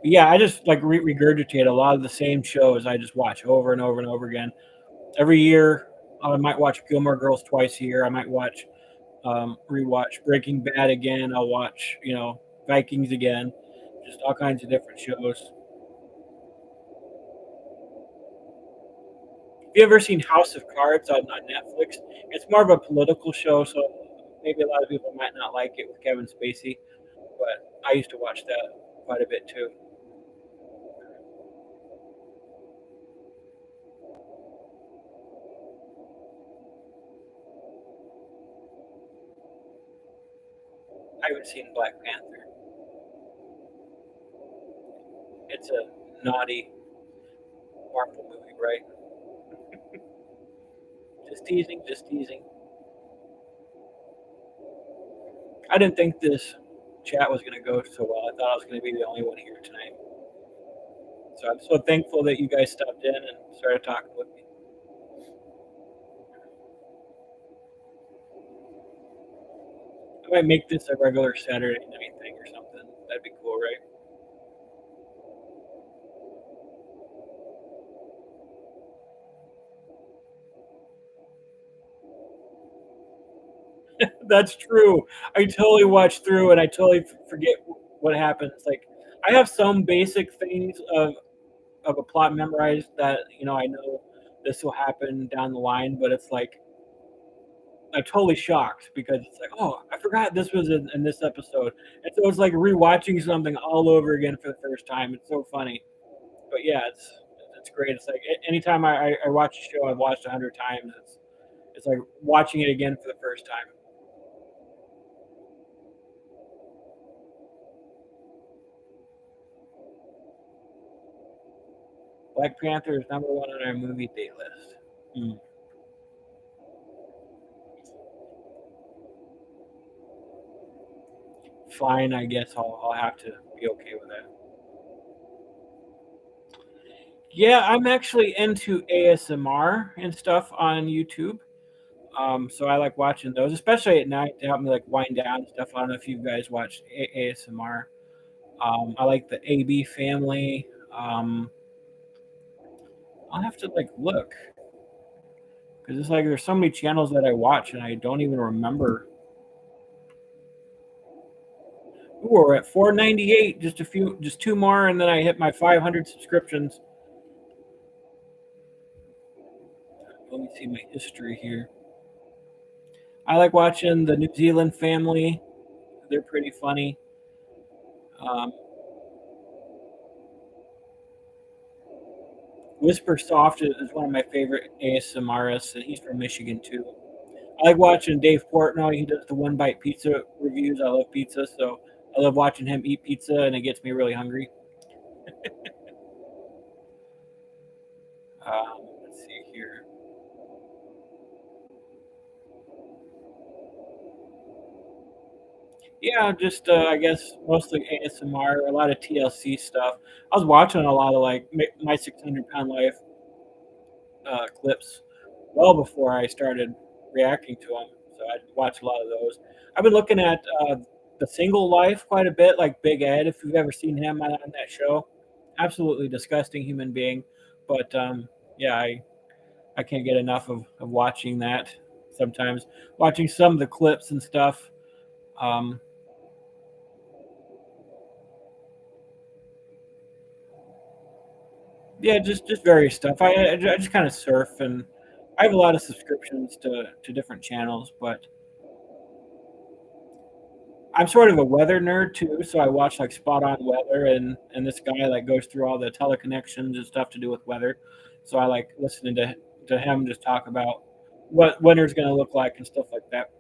But yeah, I just like regurgitate a lot of the same shows I just watch over and over and over again. Every year, I might watch Gilmore Girls twice a year. I might rewatch Breaking Bad again. I'll watch, Vikings again. Just all kinds of different shows. Have you ever seen House of Cards on Netflix? It's more of a political show, so maybe a lot of people might not like it with Kevin Spacey, but I used to watch that quite a bit too. I haven't seen Black Panther. It's a naughty Marvel movie, right? Just teasing, just teasing. I didn't think this chat was going to go so well. I thought I was going to be the only one here tonight. So I'm so thankful that you guys stopped in and started talking with me. I might make this a regular Saturday night thing or something. That'd be cool, right? That's true. I totally watch through and I totally forget what happens. Like I have some basic things of a plot memorized that I know this will happen down the line, but it's like I'm totally shocked because it's like, oh, I forgot this was in this episode, and so it's like rewatching something all over again for the first time. It's so funny, but yeah, it's great. It's like anytime I watch a show I've watched 100 times, it's like watching it again for the first time. Black Panther is number one on our movie date list. Hmm. Fine, I guess I'll have to be okay with that. Yeah, I'm actually into ASMR and stuff on YouTube. So I like watching those, especially at night to help me like wind down and stuff. I don't know if you guys watch ASMR. I like the AB family. I'll have to like look because it's like there's so many channels that I watch and I don't even remember. Ooh, we're at 498, just two more, and then I hit my 500 subscriptions. Let me see my history here. I like watching the New Zealand family. They're pretty funny. Um, Whisper Soft is one of my favorite ASMRists, and he's from Michigan too. I like watching Dave Portnoy. He does the One Bite Pizza reviews. I love pizza, so I love watching him eat pizza, and it gets me really hungry. Let's see here. Yeah, just I guess mostly ASMR, a lot of TLC stuff. I was watching a lot of like my 600 pound life clips well before I started reacting to them. So I watch a lot of those. I've been looking at the Single Life quite a bit, like Big Ed. If you've ever seen him on that show, absolutely disgusting human being. But yeah, I can't get enough of watching that. Sometimes watching some of the clips and stuff. Um, yeah, just various stuff. I just kind of surf, and I have a lot of subscriptions to different channels, but I'm sort of a weather nerd too, so I watch like Spot On Weather, and this guy like goes through all the teleconnections and stuff to do with weather. So I like listening to him just talk about what winter's going to look like and stuff like that.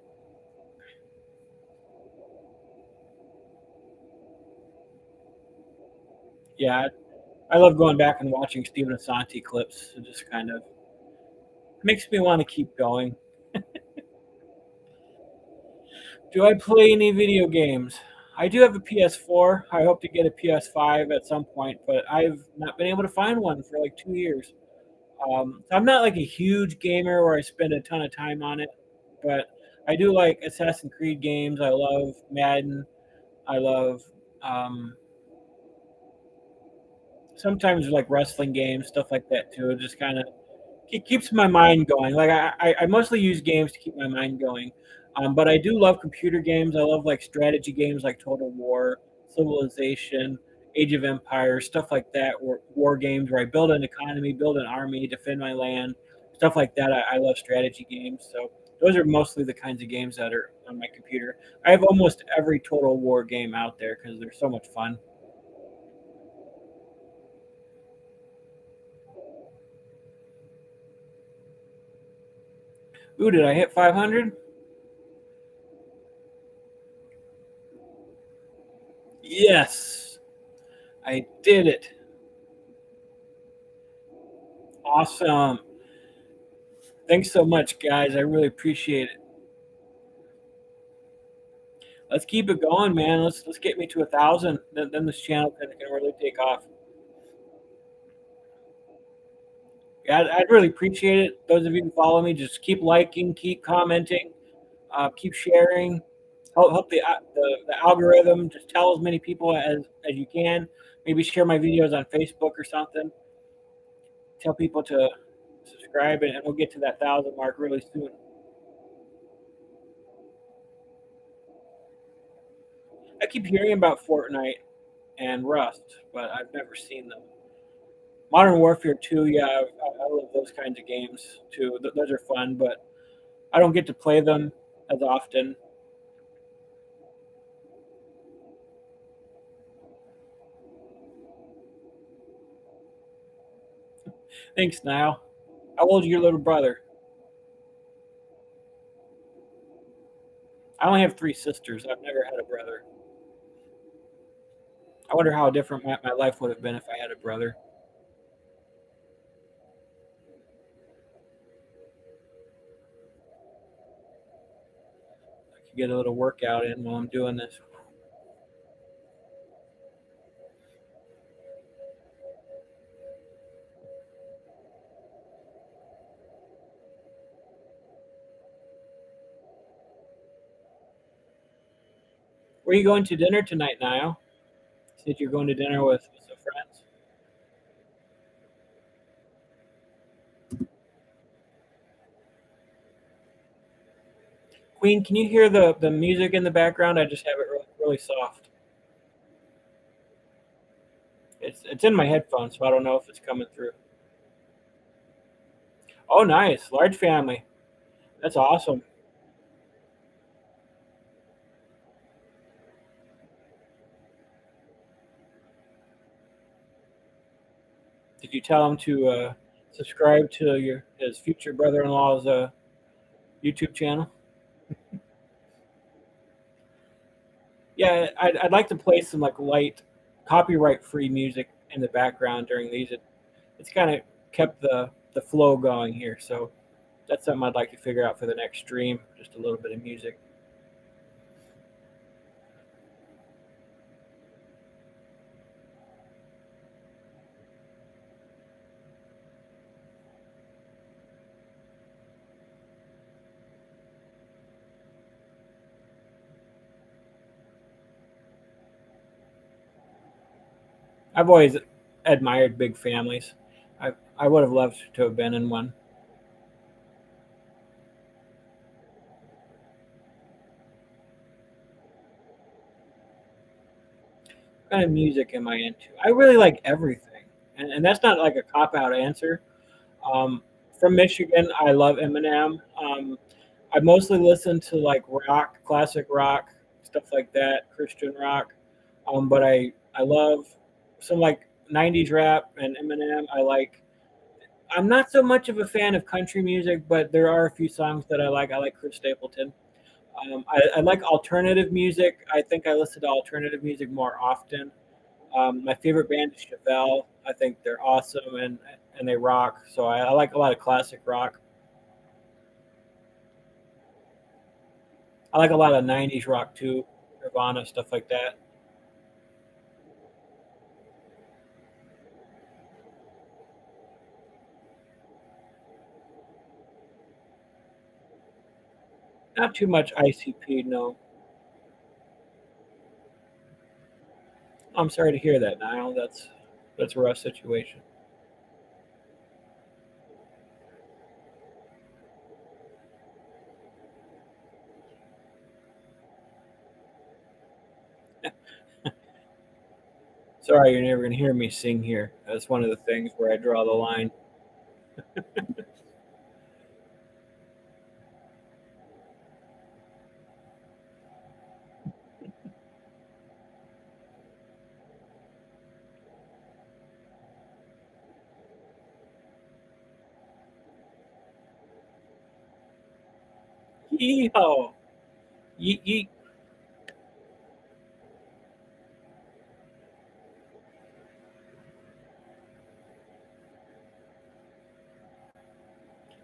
Yeah, I love going back and watching Stephen Asante clips. It just kind of makes me want to keep going. Do I play any video games? I do have a PS4. I hope to get a PS5 at some point, but I've not been able to find one for like 2 years. So I'm not like a huge gamer where I spend a ton of time on it, but I do like Assassin's Creed games. I love Madden. I love um, sometimes like wrestling games, stuff like that too. It just kind of keeps my mind going. Like I mostly use games to keep my mind going, but I do love computer games. I love like strategy games like Total War, Civilization, Age of Empires, stuff like that. War games where I build an economy, build an army, defend my land, stuff like that. I love strategy games. So those are mostly the kinds of games that are on my computer. I have almost every Total War game out there because they're so much fun. Ooh, did I hit 500? Yes, I did it. Awesome. Thanks so much, guys. I really appreciate it. Let's keep it going, man. Let's get me to 1,000. Then this channel can really take off. Yeah, I'd really appreciate it. Those of you who follow me, just keep liking, keep commenting, keep sharing. Help the algorithm. Just tell as many people as you can. Maybe share my videos on Facebook or something. Tell people to subscribe, and we'll get to that 1,000 mark really soon. I keep hearing about Fortnite and Rust, but I've never seen them. Modern Warfare 2, yeah, I love those kinds of games too. Those are fun, but I don't get to play them as often. Thanks, Niall. How old is your little brother? I only have three sisters. I've never had a brother. I wonder how different my life would have been if I had a brother. I could get a little workout in while I'm doing this. Where are you going to dinner tonight, Niall? Said you're going to dinner with some friends. Queen, can you hear the music in the background? I just have it really soft. It's in my headphones, so I don't know if it's coming through. Oh, nice, large family. That's awesome. Did you tell him to subscribe to his future brother-in-law's YouTube channel? Yeah, I'd like to play some like light, copyright-free music in the background during these. It's kind of kept the flow going here, so that's something I'd like to figure out for the next stream. Just a little bit of music. I've always admired big families. I would have loved to have been in one. What kind of music am I into? I really like everything, and that's not like a cop out answer. Um, from Michigan, I love Eminem. I mostly listen to like rock, classic rock, stuff like that, Christian rock. But I love some like '90s rap and Eminem. I like. I'm not so much of a fan of country music, but there are a few songs that I like. I like Chris Stapleton. I like alternative music. I think I listen to alternative music more often. My favorite band is Chevelle. I think they're awesome and they rock. So I like a lot of classic rock. I like a lot of '90s rock too, Nirvana stuff like that. Not too much ICP. No, I'm sorry to hear that, Niall. That's a rough situation. Sorry, you're never gonna hear me sing here. That's one of the things where I draw the line. Yeehaw! Yeet yeet.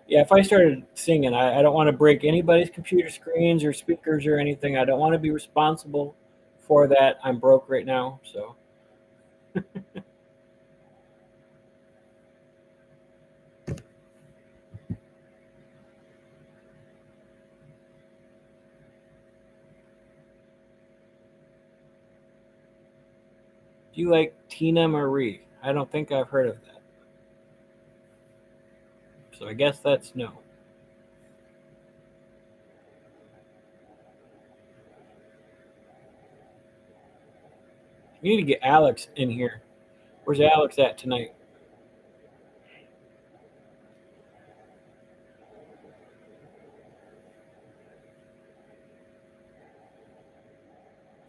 Yeah, if I started singing, I don't want to break anybody's computer screens or speakers or anything. I don't want to be responsible for that. I'm broke right now, so. Do you like Tina Marie? I don't think I've heard of that. So I guess that's no. You need to get Alex in here. Where's Alex at tonight?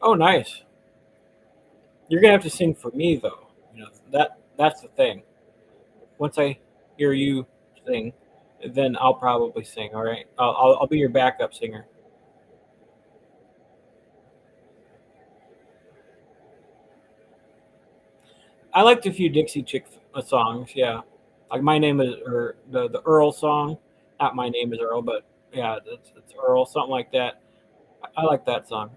Oh, nice. You're gonna have to sing for me though. That's the thing. Once I hear you sing, then I'll probably sing. All right, I'll be your backup singer. I liked a few Dixie Chick songs. Yeah, like my name is or the Earl song. Not my name is Earl, but yeah, it's Earl, something like that. I like that song.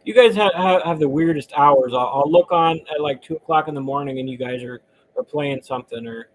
You guys have the weirdest hours. I'll look on at like 2 o'clock in the morning, and you guys are playing something. Or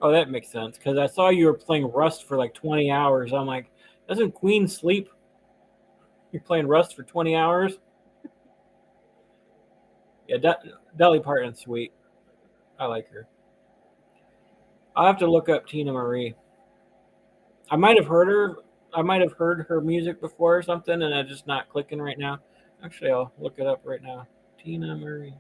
oh, that makes sense because I saw you were playing Rust for like 20 hours. I'm like, doesn't Queen sleep? You're playing Rust for 20 hours. Yeah, Dolly Parton's sweet. I like her. I'll have to look up Tina Marie. I might have heard her. I might have heard her music before or something, and it's just not clicking right now. Actually, I'll look it up right now. Tina Marie.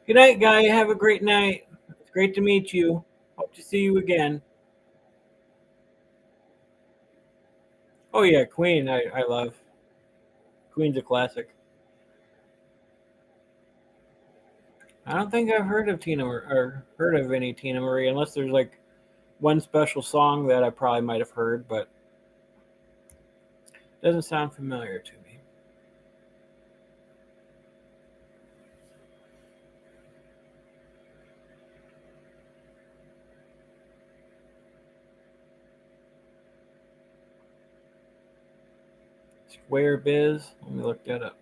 Good night, Guy. Have a great night. It's great to meet you. Hope to see you again. Oh yeah, Queen. I love Queen's a classic. I don't think I've heard of or heard of any Tina Marie unless there's like one special song that I probably might have heard, but it doesn't sound familiar to me. Square Biz. Let me look that up.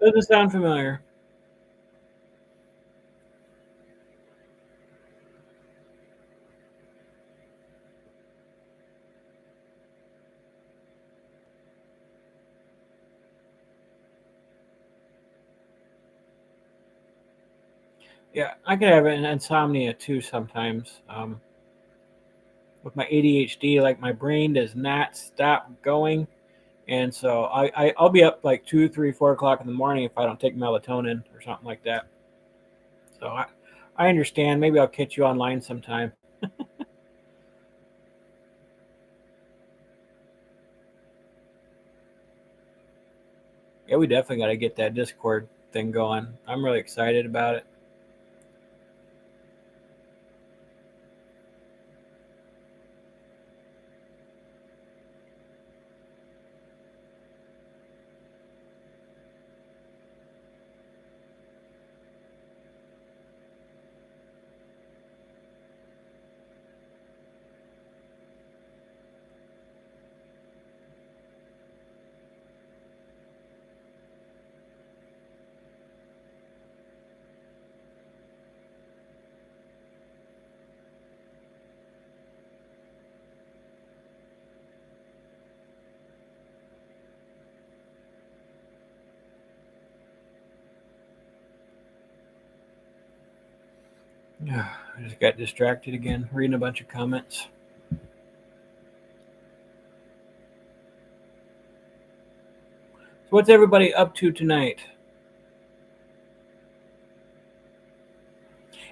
Doesn't sound familiar. Yeah, I could have an insomnia too sometimes. With my ADHD, like my brain does not stop going, and so I'll be up like 2, 3, 4 o'clock in the morning if I don't take melatonin or something like that. So I understand. Maybe I'll catch you online sometime. Yeah, we definitely got to get that Discord thing going. I'm really excited about it. Yeah, I just got distracted again, reading a bunch of comments. So what's everybody up to tonight?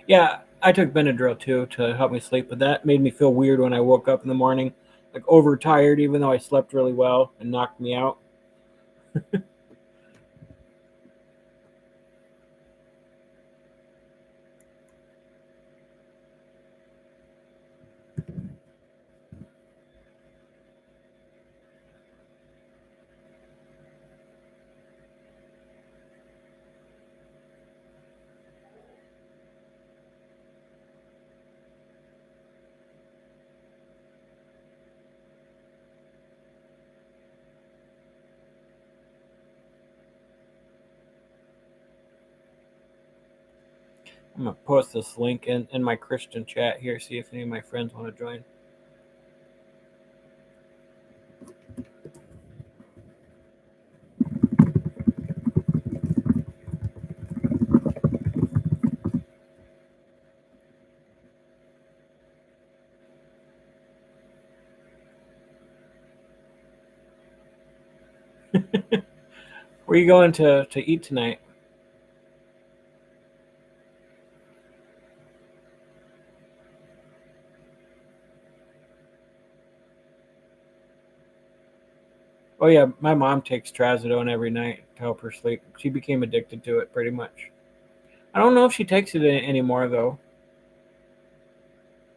Yeah, I took Benadryl too to help me sleep, but that made me feel weird when I woke up in the morning, like overtired, even though I slept really well and knocked me out. I'm gonna post this link in my Christian chat here, see if any of my friends want to join. Where are you going to eat tonight? Oh yeah, my mom takes trazodone every night to help her sleep. She became addicted to it pretty much. I don't know if she takes it anymore though.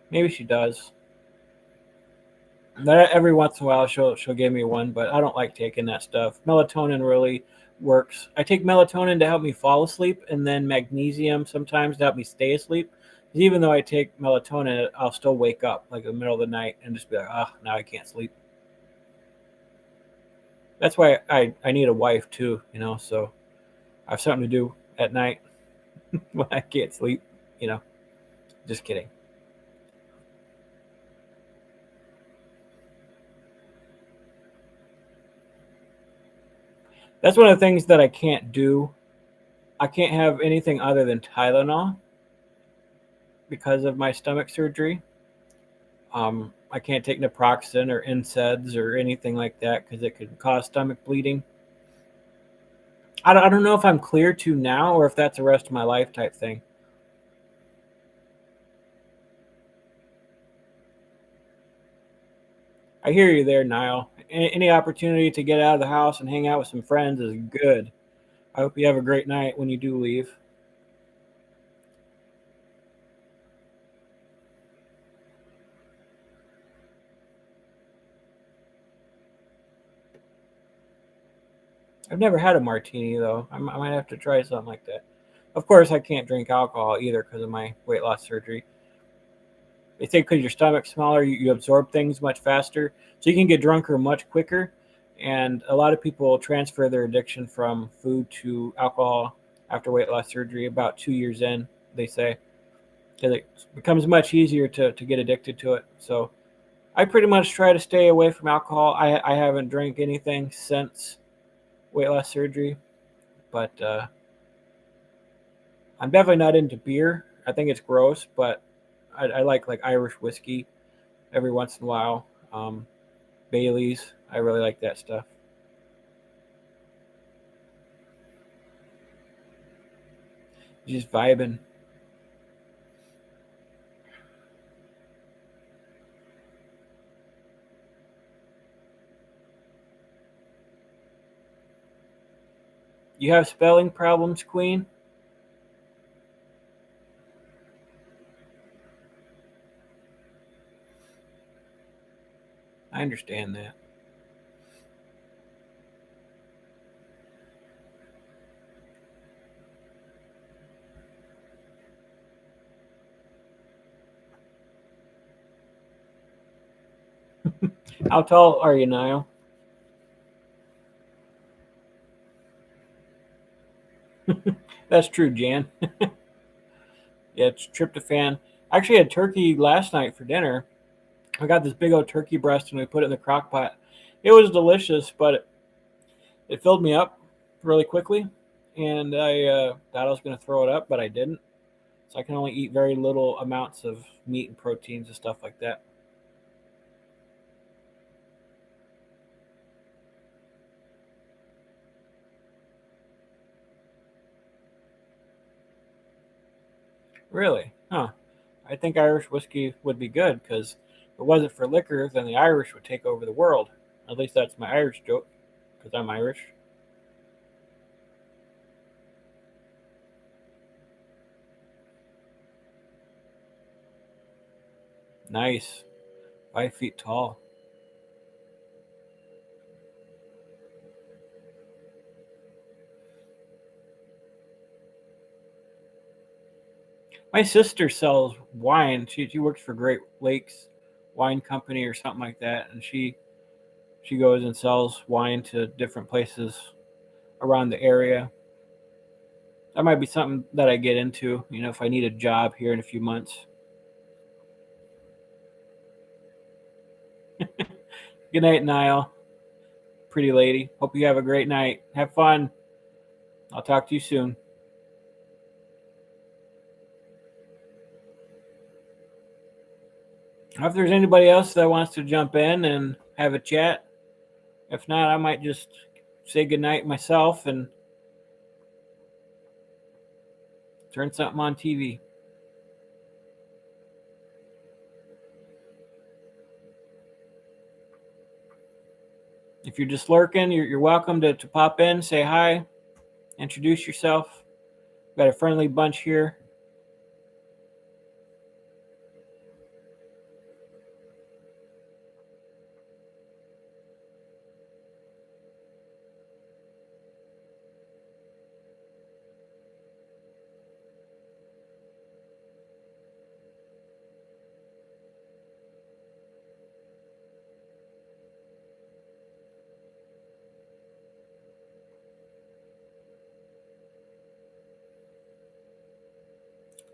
Maybe she does. Every once in a while she'll give me one, but I don't like taking that stuff. Melatonin really works. I take melatonin to help me fall asleep, and then magnesium sometimes to help me stay asleep. 'Cause even though I take melatonin, I'll still wake up like in the middle of the night and just be like, "Ah, now I can't sleep." That's why I need a wife too, so I have something to do at night. when I can't sleep. You know, just kidding. That's one of the things that I can't do. I can't have anything other than Tylenol because of my stomach surgery. I can't take naproxen or NSAIDs or anything like that because it could cause stomach bleeding. I don't know if I'm clear to now or if that's the rest of my life type thing. I hear you there, Niall. Any opportunity to get out of the house and hang out with some friends is good. I hope you have a great night when you do leave. I've never had a martini though. I might have to try something like that. Of course, I can't drink alcohol either because of my weight loss surgery. They say because your stomach's smaller, you absorb things much faster, so you can get drunker much quicker. And a lot of people transfer their addiction from food to alcohol after weight loss surgery about 2 years in. They say because it becomes much easier to get addicted to it. So I pretty much try to stay away from alcohol. I haven't drank anything since weight loss surgery, but I'm definitely not into beer. I think it's gross, but I like Irish whiskey every once in a while. Bailey's, I really like that stuff. Just vibing. You have spelling problems, Queen? I understand that. How tall are you, Niall? That's true, Jan. Yeah, it's tryptophan. I actually had turkey last night for dinner. I got this big old turkey breast and we put it in the crock pot. It was delicious, but it filled me up really quickly. And I thought I was going to throw it up, but I didn't. So I can only eat very little amounts of meat and proteins and stuff like that. Really? Huh. I think Irish whiskey would be good because if it wasn't for liquor, then the Irish would take over the world. At least that's my Irish joke because I'm Irish. Nice. 5 feet tall. My sister sells wine. She works for Great Lakes Wine Company or something like that, and she goes and sells wine to different places around the area. That might be something that I get into, if I need a job here in a few months. Good night, Niall. Pretty lady. Hope you have a great night. Have fun. I'll talk to you soon. If there's anybody else that wants to jump in and have a chat, if not, I might just say goodnight myself and turn something on TV. If you're just lurking, you're welcome to pop in, say hi, introduce yourself. Got a friendly bunch here.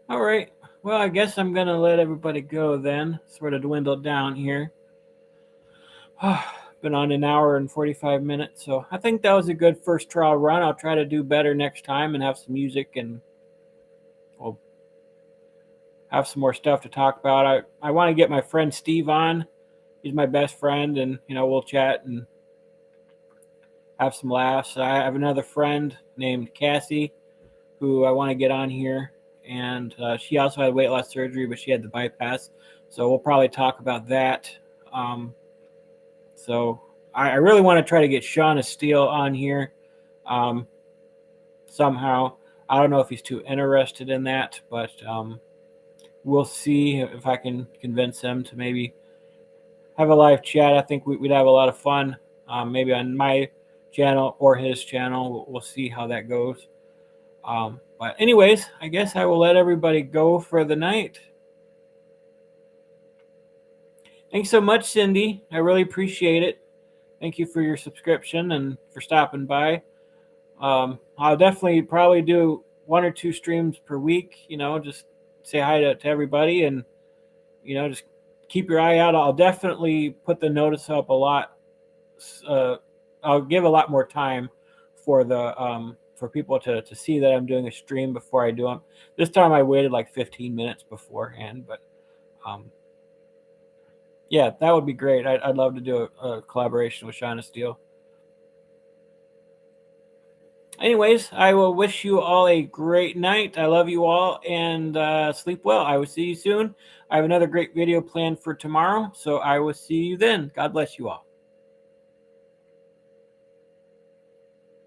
All right. Well, I guess I'm going to let everybody go then. Sort of dwindled down here. Been on an hour and 45 minutes, so I think that was a good first trial run. I'll try to do better next time and have some music, and we'll have some more stuff to talk about. I want to get my friend Steve on. He's my best friend, and we'll chat and have some laughs. I have another friend named Cassie who I want to get on here, and she also had weight loss surgery, but she had the bypass, so we'll probably talk about that. Um, so I really want to try to get Shauna Steele on here um, somehow. I don't know if he's too interested in that, but we'll see if I can convince him to maybe have a live chat. I think we'd have a lot of fun, maybe on my channel or his channel. We'll see how that goes. But anyways, I guess I will let everybody go for the night. Thanks so much, Cindy. I really appreciate it. Thank you for your subscription and for stopping by. I'll definitely probably do 1 or 2 streams per week, just say hi to everybody, and, just keep your eye out. I'll definitely put the notice up a lot. I'll give a lot more time for for people to see that I'm doing a stream before I do them. This time I waited like 15 minutes beforehand, but yeah, that would be great. I'd love to do a collaboration with Shauna Steele. Anyways, I will wish you all a great night. I love you all, and sleep well. I will see you soon. I have another great video planned for tomorrow, so I will see you then. God bless you all.